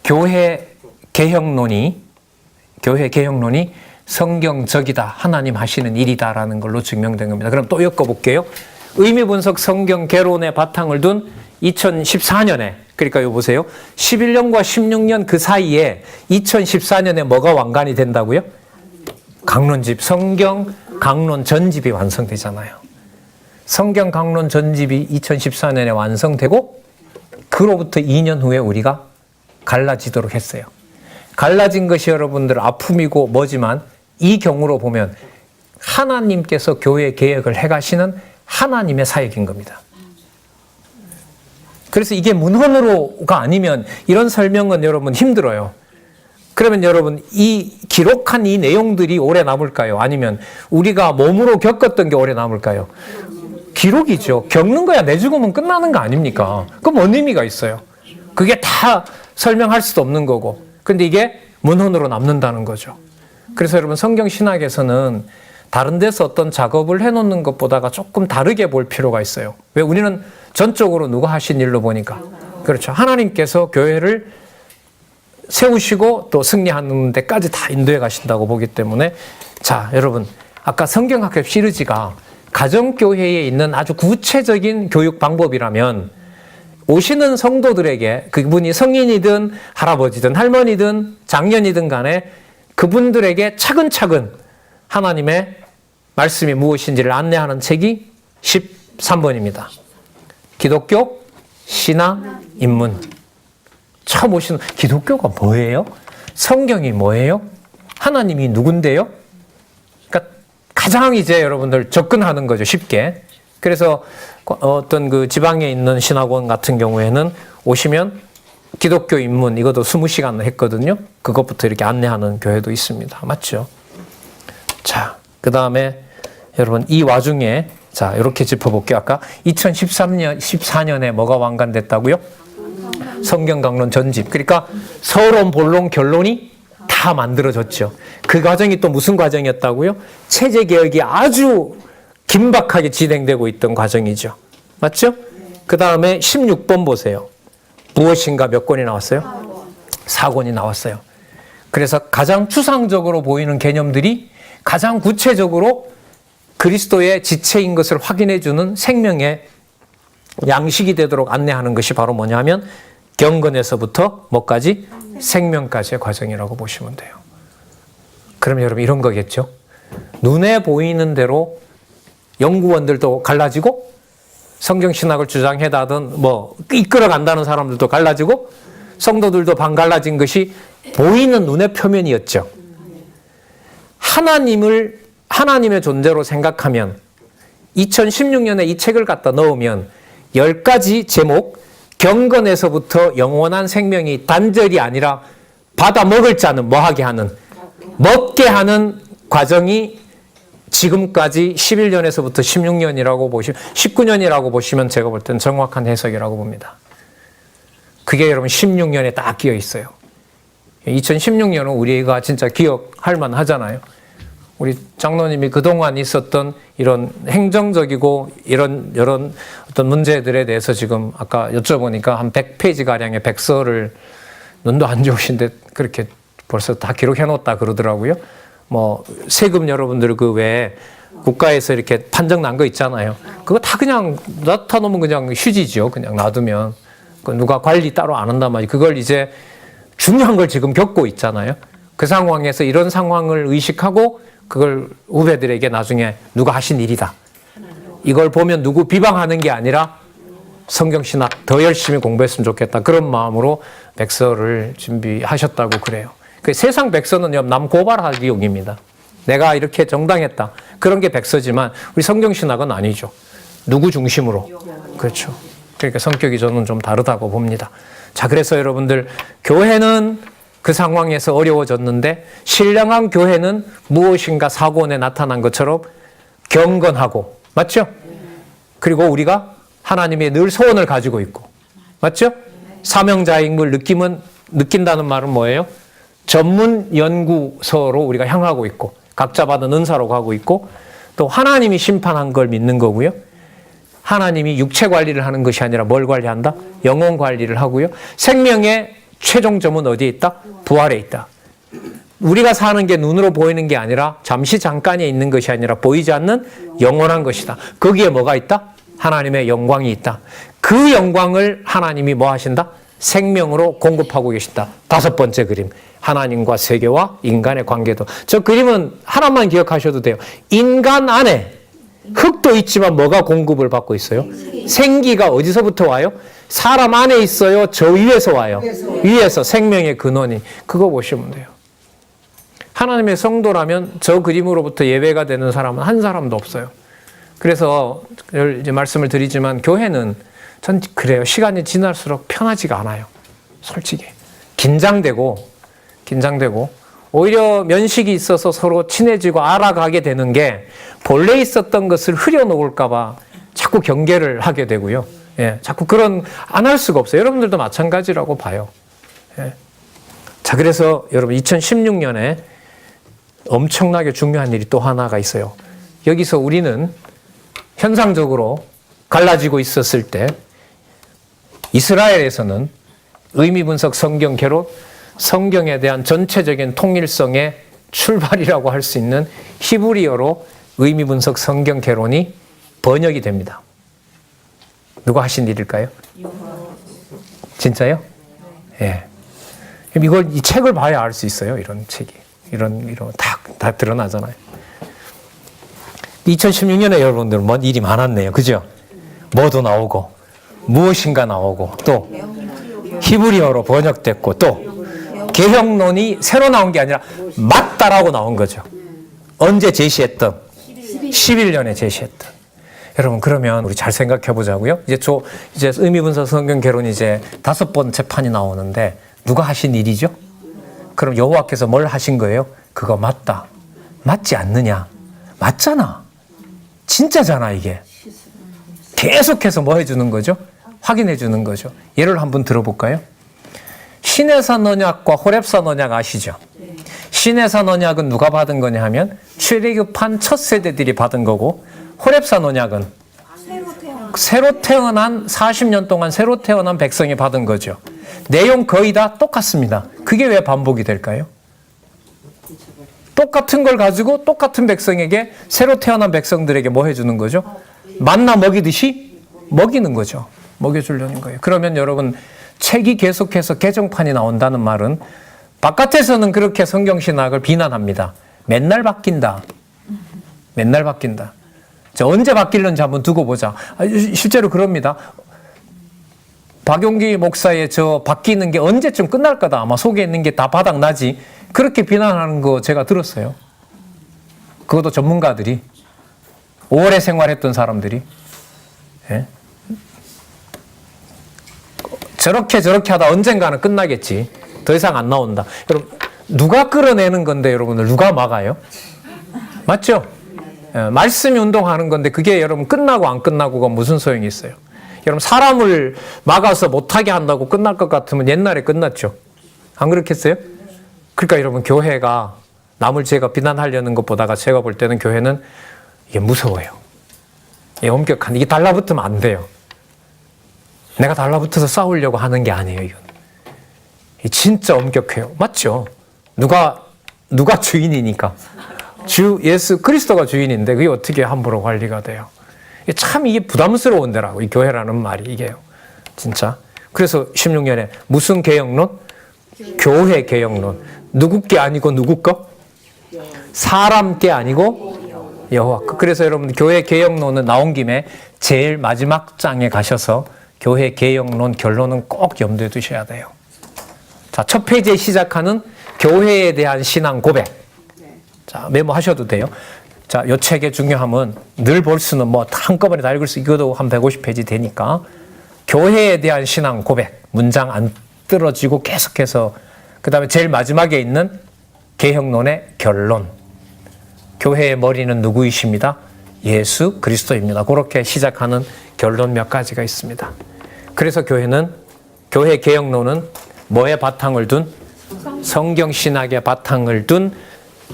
교회 개혁론이 성경적이다. 하나님 하시는 일이다라는 걸로 증명된 겁니다. 그럼 또 엮어볼게요. 의미 분석 성경 개론의 바탕을 둔 2014년에 그러니까 요 보세요. 11년과 16년 그 사이에 2014년에 뭐가 완간이 된다고요? 강론집, 성경 강론 전집이 완성되잖아요. 성경 강론 전집이 2014년에 완성되고 그로부터 2년 후에 우리가 갈라지도록 했어요. 갈라진 것이 여러분들 아픔이고 뭐지만 이 경우로 보면 하나님께서 교회 개혁을 해가시는 하나님의 사역인 겁니다. 그래서 이게 문헌으로가 아니면 이런 설명은 여러분 힘들어요. 그러면 여러분 이 기록한 이 내용들이 오래 남을까요? 아니면 우리가 몸으로 겪었던 게 오래 남을까요? 기록이죠. 겪는 거야. 내 죽으면 끝나는 거 아닙니까? 그럼 뭔 의미가 있어요? 그게 다 설명할 수도 없는 거고. 근데 이게 문헌으로 남는다는 거죠. 그래서 여러분 성경 신학에서는 다른 데서 어떤 작업을 해놓는 것보다가 조금 다르게 볼 필요가 있어요. 왜? 우리는 전적으로 누가 하신 일로 보니까. 그렇죠. 하나님께서 교회를 세우시고 또 승리하는 데까지 다 인도해 가신다고 보기 때문에 자, 여러분 아까 성경학교 시리즈가 가정교회에 있는 아주 구체적인 교육 방법이라면 오시는 성도들에게 그분이 성인이든 할아버지든 할머니든 장년이든 간에 그분들에게 차근차근 하나님의 말씀이 무엇인지를 안내하는 책이 13번입니다. 기독교 신화 입문. 처음 오시는 기독교가 뭐예요? 성경이 뭐예요? 하나님이 누군데요? 그러니까 가장 이제 여러분들 접근하는 거죠, 쉽게. 그래서 어떤 그 지방에 있는 신학원 같은 경우에는 오시면 기독교 입문 이것도 20시간 했거든요. 그것부터 이렇게 안내하는 교회도 있습니다. 맞죠? 자, 그 다음에 여러분 이 와중에 자, 이렇게 짚어볼게요. 아까 14년에 뭐가 완간됐다고요? 성경 강론 전집. 그러니까 서론, 본론, 결론이 다 만들어졌죠. 그 과정이 또 무슨 과정이었다고요? 체제 개혁이 아주 긴박하게 진행되고 있던 과정이죠. 맞죠? 그 다음에 16번 보세요. 무엇인가 몇 권이 나왔어요? 4권이 나왔어요. 그래서 가장 추상적으로 보이는 개념들이 가장 구체적으로 그리스도의 지체인 것을 확인해주는 생명의 양식이 되도록 안내하는 것이 바로 뭐냐 하면 경건에서부터 뭐까지? 생명까지의 과정이라고 보시면 돼요. 그럼 여러분 이런 거겠죠? 눈에 보이는 대로 연구원들도 갈라지고 성경신학을 주장해다든 뭐 이끌어간다는 사람들도 갈라지고 성도들도 반 갈라진 것이 보이는 눈의 표면이었죠. 하나님의 존재로 생각하면 2016년에 이 책을 갖다 넣으면 10가지 제목 경건에서부터 영원한 생명이 단절이 아니라 받아 먹을 자는 뭐하게 하는 먹게 하는 과정이 지금까지 11년에서부터 16년이라고 보시면 19년이라고 보시면 제가 볼 때는 정확한 해석이라고 봅니다. 그게 여러분 16년에 딱 끼어 있어요. 2016년은 우리가 진짜 기억할 만하잖아요. 우리 장로님이 그동안 있었던 이런 행정적이고 이런 어떤 문제들에 대해서 지금 아까 여쭤보니까 한 100페이지 가량의 백서를 눈도 안 좋으신데 그렇게 벌써 다 기록해 놓았다 그러더라고요. 뭐 세금 여러분들 그 외에 국가에서 이렇게 판정 난 거 있잖아요. 그거 다 그냥 놔다 놓으면 그냥 휴지죠. 그냥 놔두면 누가 관리 따로 안 한단 말이에요. 그걸 이제 중요한 걸 지금 겪고 있잖아요. 그 상황에서 이런 상황을 의식하고 그걸 후배들에게 나중에 누가 하신 일이다. 이걸 보면 누구 비방하는 게 아니라 성경신학 더 열심히 공부했으면 좋겠다. 그런 마음으로 백서를 준비하셨다고 그래요. 그 세상 백서는 남 고발하기 용입니다. 내가 이렇게 정당했다. 그런 게 백서지만 우리 성경신학은 아니죠. 누구 중심으로. 그렇죠. 그러니까 성격이 저는 좀 다르다고 봅니다. 자, 그래서 여러분들 교회는 그 상황에서 어려워졌는데 신령한 교회는 무엇인가 사고원에 나타난 것처럼 경건하고, 맞죠? 그리고 우리가 하나님의 늘 소원을 가지고 있고, 맞죠? 사명자임을 느낀다는 말은 뭐예요? 전문 연구소로 우리가 향하고 있고, 각자 받은 은사로 가고 있고, 또 하나님이 심판한 걸 믿는 거고요. 하나님이 육체 관리를 하는 것이 아니라 뭘 관리한다? 영혼 관리를 하고요. 생명의 최종점은 어디에 있다? 부활에 있다. 우리가 사는 게 눈으로 보이는 게 아니라 잠시 잠깐에 있는 것이 아니라 보이지 않는 영원한 것이다. 거기에 뭐가 있다? 하나님의 영광이 있다. 그 영광을 하나님이 뭐 하신다? 생명으로 공급하고 계신다. 5번째 그림. 하나님과 세계와 인간의 관계도. 저 그림은 하나만 기억하셔도 돼요. 인간 안에 흙도 있지만 뭐가 공급을 받고 있어요? 생기가 어디서부터 와요? 사람 안에 있어요? 저 위에서 와요? 위에서 생명의 근원이. 그거 보시면 돼요. 하나님의 성도라면 저 그림으로부터 예외가 되는 사람은 한 사람도 없어요. 그래서 이제 말씀을 드리지만 교회는 전 그래요. 시간이 지날수록 편하지가 않아요. 솔직히. 긴장되고 오히려 면식이 있어서 서로 친해지고 알아가게 되는 게 본래 있었던 것을 흐려놓을까 봐 자꾸 경계를 하게 되고요. 예, 자꾸 안 할 수가 없어요. 여러분들도 마찬가지라고 봐요. 예. 자, 그래서 여러분 2016년에 엄청나게 중요한 일이 또 하나가 있어요. 여기서 우리는 현상적으로 갈라지고 있었을 때 이스라엘에서는 의미분석 성경 개론, 성경에 대한 전체적인 통일성의 출발이라고 할 수 있는 히브리어로 의미분석 성경 개론이 번역이 됩니다. 누가 하신 일일까요? 진짜요? 예. 이 책을 봐야 알 수 있어요. 이런 책이. 이런 다 드러나잖아요. 2016년에 여러분들 뭔 일이 많았네요. 그죠? 뭐도 나오고, 무엇인가 나오고, 또 히브리어로 번역됐고, 또 개혁론이 새로 나온 게 아니라 맞다라고 나온 거죠. 언제 제시했던? 11년에 제시했던. 여러분, 그러면 우리 잘 생각해 보자고요. 이제 의미분석 성경 개론이 이제 5번째 판이 나오는데 누가 하신 일이죠? 그럼 여호와께서 뭘 하신 거예요? 그거 맞다. 맞지 않느냐? 맞잖아. 진짜잖아, 이게. 계속해서 뭐 해주는 거죠? 확인해 주는 거죠. 예를 한번 들어볼까요? 시내산 언약과 호렙산 언약 아시죠? 시내산 언약은 누가 받은 거냐 하면 출애굽한 첫 세대들이 받은 거고, 호렙산 언약은 새로 태어난 40년 동안 새로 태어난 백성이 받은 거죠. 내용 거의 다 똑같습니다. 그게 왜 반복이 될까요? 똑같은 걸 가지고 똑같은 백성에게, 새로 태어난 백성들에게 뭐 해주는 거죠? 만나 먹이듯이 먹이는 거죠. 먹여주려는 거예요. 그러면 여러분, 책이 계속해서 개정판이 나온다는 말은 바깥에서는 그렇게 성경신학을 비난합니다. 맨날 바뀐다. 맨날 바뀐다. 자, 언제 바뀌는지 한번 두고 보자. 실제로 그럽니다. 박용기 목사의 저 바뀌는 게 언제쯤 끝날 거다. 아마 속에 있는 게 다 바닥나지. 그렇게 비난하는 거 제가 들었어요. 그것도 전문가들이. 오래 생활했던 사람들이. 예? 저렇게 하다 언젠가는 끝나겠지. 더 이상 안 나온다. 여러분, 누가 끌어내는 건데 여러분들 누가 막아요? 맞죠? 예, 말씀이 운동하는 건데 그게 여러분 끝나고 안 끝나고가 무슨 소용이 있어요? 여러분, 사람을 막아서 못하게 한다고 끝날 것 같으면 옛날에 끝났죠. 안 그렇겠어요? 그러니까 여러분, 교회가 남을 제가 비난하려는 것보다가 제가 볼 때는 교회는 이게 무서워요. 이게 엄격한, 이게 달라붙으면 안 돼요. 내가 달라붙어서 싸우려고 하는 게 아니에요, 이건. 진짜 엄격해요. 맞죠? 누가 주인이니까. 주 예수 그리스도가 주인인데 그게 어떻게 함부로 관리가 돼요? 참 이게 부담스러운 데라고, 이 교회라는 말이 이게요. 진짜. 그래서 16년에 무슨 개혁론? 교회 개혁론. 누구 게 아니고 누구 거? 사람 게 아니고 여호와 거. 그래서 여러분, 교회 개혁론은 나온 김에 제일 마지막 장에 가셔서 교회 개혁론 결론은 꼭 염두에 두셔야 돼요. 자, 첫 페이지에 시작하는 교회에 대한 신앙 고백. 자, 메모하셔도 돼요. 자, 요 책의 중요함은 늘 볼 수는 뭐 한꺼번에 다 읽을 수, 이것도 한 150페이지 되니까 교회에 대한 신앙 고백. 문장 안 떨어지고 계속해서, 그 다음에 제일 마지막에 있는 개혁론의 결론. 교회의 머리는 누구이십니다? 예수 그리스도입니다. 그렇게 시작하는 결론 몇 가지가 있습니다. 그래서 교회 개혁론은 뭐에 바탕을 둔? 성경 신학의 바탕을 둔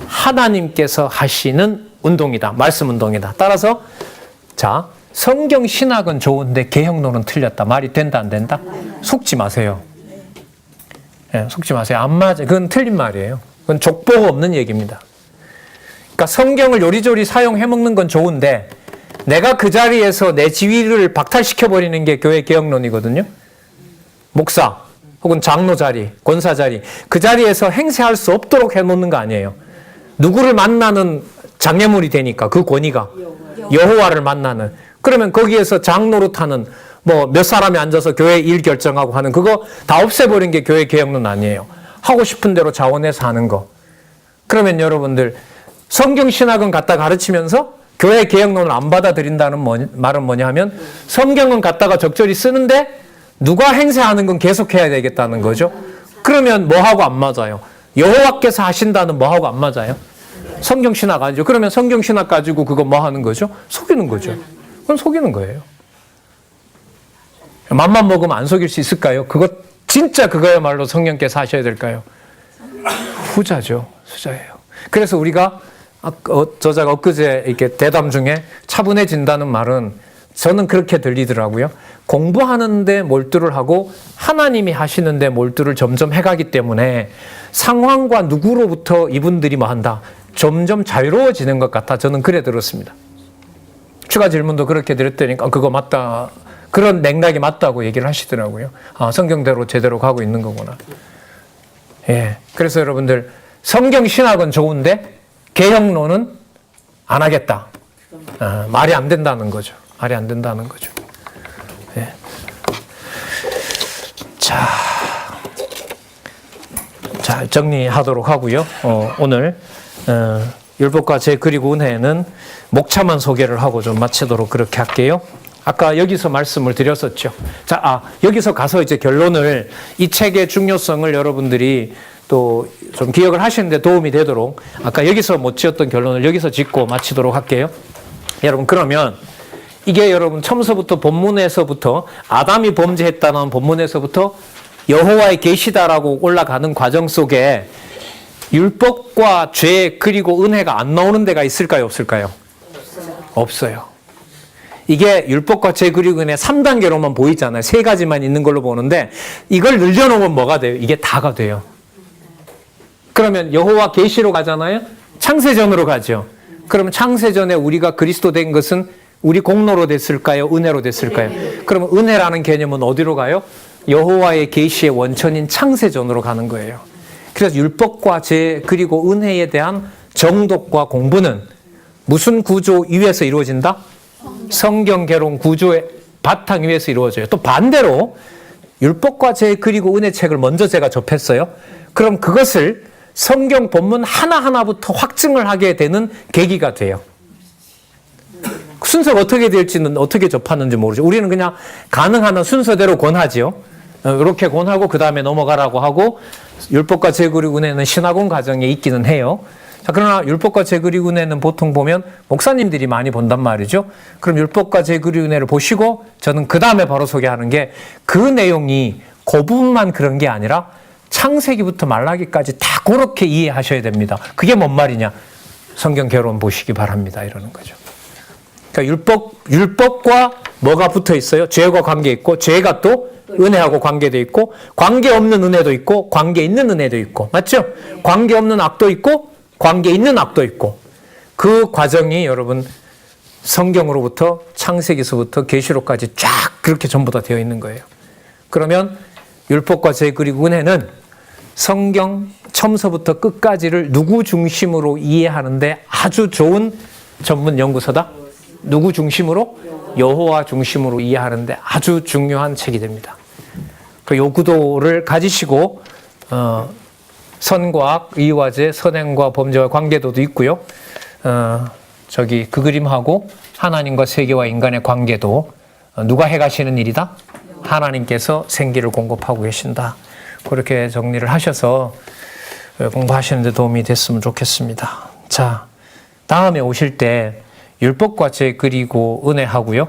하나님께서 하시는 운동이다. 말씀 운동이다. 따라서 자, 성경 신학은 좋은데 개혁론은 틀렸다. 말이 된다 안 된다? 속지 마세요. 예, 속지 마세요. 안 맞아. 그건 틀린 말이에요. 그건 족보가 없는 얘기입니다. 그러니까 성경을 요리조리 사용해 먹는 건 좋은데 내가 그 자리에서 내 지위를 박탈시켜버리는 게 교회 개혁론이거든요. 목사 혹은 장로 자리, 권사 자리, 그 자리에서 행세할 수 없도록 해놓는 거 아니에요. 누구를 만나는 장애물이 되니까 그 권위가 여호와를 만나는. 그러면 거기에서 장로로 타는 뭐 몇 사람이 앉아서 교회 일 결정하고 하는 그거 다 없애버린 게 교회 개혁론 아니에요. 하고 싶은 대로 자원해서 하는 거. 그러면 여러분들 성경 신학은 갖다 가르치면서 교회 개혁론을 안 받아들인다는 말은 뭐냐 하면 성경은 갖다가 적절히 쓰는데 누가 행세하는 건 계속해야 되겠다는 거죠. 그러면 뭐하고 안 맞아요? 여호와께서 하신다는 뭐하고 안 맞아요? 성경 신학 아니죠. 그러면 성경 신학 가지고 그거 뭐 하는 거죠? 속이는 거죠. 그건 속이는 거예요. 맘만 먹으면 안 속일 수 있을까요? 그거 진짜 그거야말로 성령께서 하셔야 될까요? 후자죠. 후자예요. 그래서 우리가 저자가 엊그제 이렇게 대담 중에 차분해진다는 말은 저는 그렇게 들리더라고요. 공부하는데 몰두를 하고 하나님이 하시는데 몰두를 점점 해가기 때문에 상황과 누구로부터 이분들이 뭐 한다? 점점 자유로워지는 것 같아. 저는 그래 들었습니다. 추가 질문도 그렇게 드렸더니 그거 맞다. 그런 맥락이 맞다고 얘기를 하시더라고요. 아, 성경대로 제대로 가고 있는 거구나. 예. 그래서 여러분들 성경 신학은 좋은데 개혁론은 안 하겠다. 말이 안 된다는 거죠. 말이 안 된다는 거죠. 예. 자, 정리하도록 하고요. 오늘 율법과 제 그리고 은혜는 목차만 소개를 하고 좀 마치도록 그렇게 할게요. 아까 여기서 말씀을 드렸었죠. 자, 여기서 가서 이제 결론을 이 책의 중요성을 여러분들이 또 좀 기억을 하시는데 도움이 되도록 아까 여기서 못 지었던 결론을 여기서 짓고 마치도록 할게요. 여러분 그러면 이게 여러분 처음서부터 본문에서부터 아담이 범죄했다는 본문에서부터 여호와의 계시다라고 올라가는 과정 속에 율법과 죄 그리고 은혜가 안 나오는 데가 있을까요? 없을까요? 없어요. 이게 율법과 죄 그리고 은혜 3단계로만 보이잖아요. 3가지만 있는 걸로 보는데 이걸 늘려놓으면 뭐가 돼요? 이게 다가 돼요. 그러면 여호와 계시로 가잖아요. 창세전으로 가죠. 그러면 창세전에 우리가 그리스도 된 것은 우리 공로로 됐을까요? 은혜로 됐을까요? 그러면 은혜라는 개념은 어디로 가요? 여호와의 계시의 원천인 창세전으로 가는 거예요. 그래서 율법과 죄 그리고 은혜에 대한 정독과 공부는 무슨 구조 위에서 이루어진다? 성경 개론 구조의 바탕 위에서 이루어져요. 또 반대로 율법과 죄 그리고 은혜 책을 먼저 제가 접했어요. 그럼 그것을 성경 본문 하나하나부터 확증을 하게 되는 계기가 돼요. 순서가 어떻게 될지는 어떻게 접하는지 모르죠. 우리는 그냥 가능한 순서대로 권하지요. 이렇게 권하고 그 다음에 넘어가라고 하고 율법과 죄 그리고 은혜는 신학원 과정에 있기는 해요. 자, 그러나 율법과 죄 그리고 은혜는 보통 보면 목사님들이 많이 본단 말이죠. 그럼 율법과 죄 그리고 은혜를 보시고 저는 그 다음에 바로 소개하는 게 그 내용이 그 부분만 그런 게 아니라 창세기부터 말라기까지 다 그렇게 이해하셔야 됩니다. 그게 뭔 말이냐? 성경 개론 보시기 바랍니다. 이러는 거죠. 그러니까 율법과 뭐가 붙어 있어요? 죄와 관계 있고 죄가 또 은혜하고 관계도 있고 관계 없는 은혜도 있고 관계 있는 은혜도 있고 맞죠? 관계 없는 악도 있고 관계 있는 악도 있고 그 과정이 여러분 성경으로부터 창세기서부터 계시록까지 쫙 그렇게 전부 다 되어 있는 거예요. 그러면 율법과 죄 그리고 은혜는 성경 처음서부터 끝까지를 누구 중심으로 이해하는데 아주 좋은 전문 연구서다. 누구 중심으로? 여호와 중심으로 이해하는데 아주 중요한 책이 됩니다. 그 요 구도를 가지시고 선과 악, 의와 죄, 선행과 범죄와 관계도도 있고요. 그 그림하고 하나님과 세계와 인간의 관계도 누가 해가시는 일이다? 하나님께서 생기를 공급하고 계신다. 그렇게 정리를 하셔서 공부하시는 데 도움이 됐으면 좋겠습니다. 자, 다음에 오실 때 율법과 제 그리고 은혜하고요.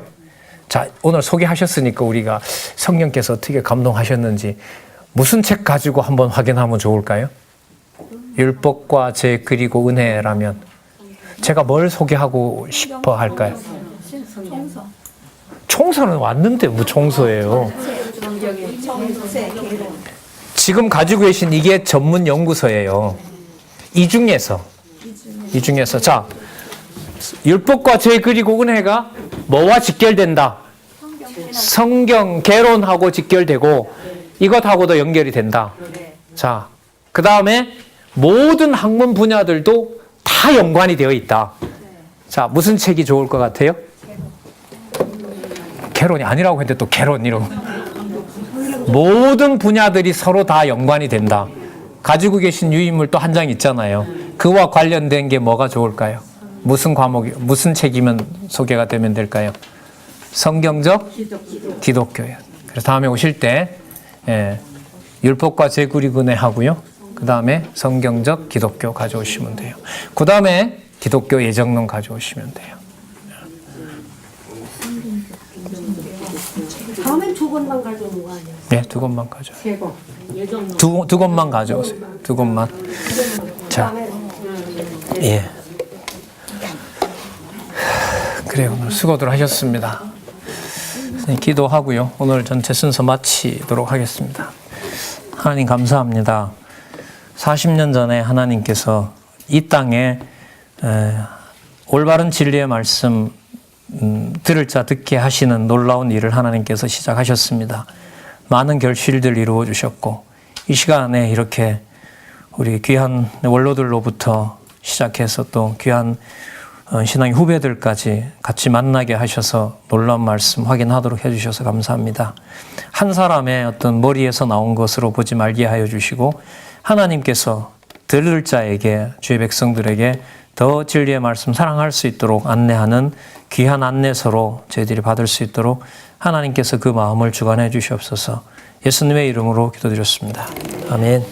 자, 오늘 소개하셨으니까 우리가 성령께서 어떻게 감동하셨는지 무슨 책 가지고 한번 확인하면 좋을까요? 율법과 제 그리고 은혜라면 제가 뭘 소개하고 싶어 할까요? 총서는 왔는데 뭐 총서예요. 지금 가지고 계신 이게 전문 연구서예요. 이 중에서 자, 율법과 제 그리고 은혜가 뭐와 직결된다? 성경 개론하고 직결되고 이것하고도 연결이 된다. 자, 그 다음에 모든 학문 분야들도 다 연관이 되어 있다. 자, 무슨 책이 좋을 것 같아요? 개론이 아니라고 했는데 또 개론 이러고. 모든 분야들이 서로 다 연관이 된다. 가지고 계신 유인물 또 한 장 있잖아요. 그와 관련된 게 뭐가 좋을까요? 무슨 과목이, 무슨 책이면 소개가 되면 될까요? 성경적 기독교예요. 그래서 다음에 오실 때 율법과 제 그리고 은혜 하고요. 그 다음에 성경적 기독교 가져오시면 돼요. 그 다음에 기독교 예정론 가져오시면 돼요. 다음엔 두 권만 가져오는 거 아니에요? 네, 두 권만 가져오세요. 두 권만 가져오세요. 두 권만. 자, 예. 그래요. 오늘 수고들 하셨습니다. 기도하고요. 오늘 전체 순서 마치도록 하겠습니다. 하나님 감사합니다. 40년 전에 하나님께서 이 땅에 올바른 진리의 말씀 들을 자 듣게 하시는 놀라운 일을 하나님께서 시작하셨습니다. 많은 결실들 이루어 주셨고 이 시간에 이렇게 우리 귀한 원로들로부터 시작해서 또 귀한 신앙의 후배들까지 같이 만나게 하셔서 놀라운 말씀 확인하도록 해주셔서 감사합니다. 한 사람의 어떤 머리에서 나온 것으로 보지 말게 하여 주시고 하나님께서 들을 자에게 주의 백성들에게 더 진리의 말씀 사랑할 수 있도록 안내하는 귀한 안내서로 저희들이 받을 수 있도록 하나님께서 그 마음을 주관해 주시옵소서. 예수님의 이름으로 기도드렸습니다. 아멘.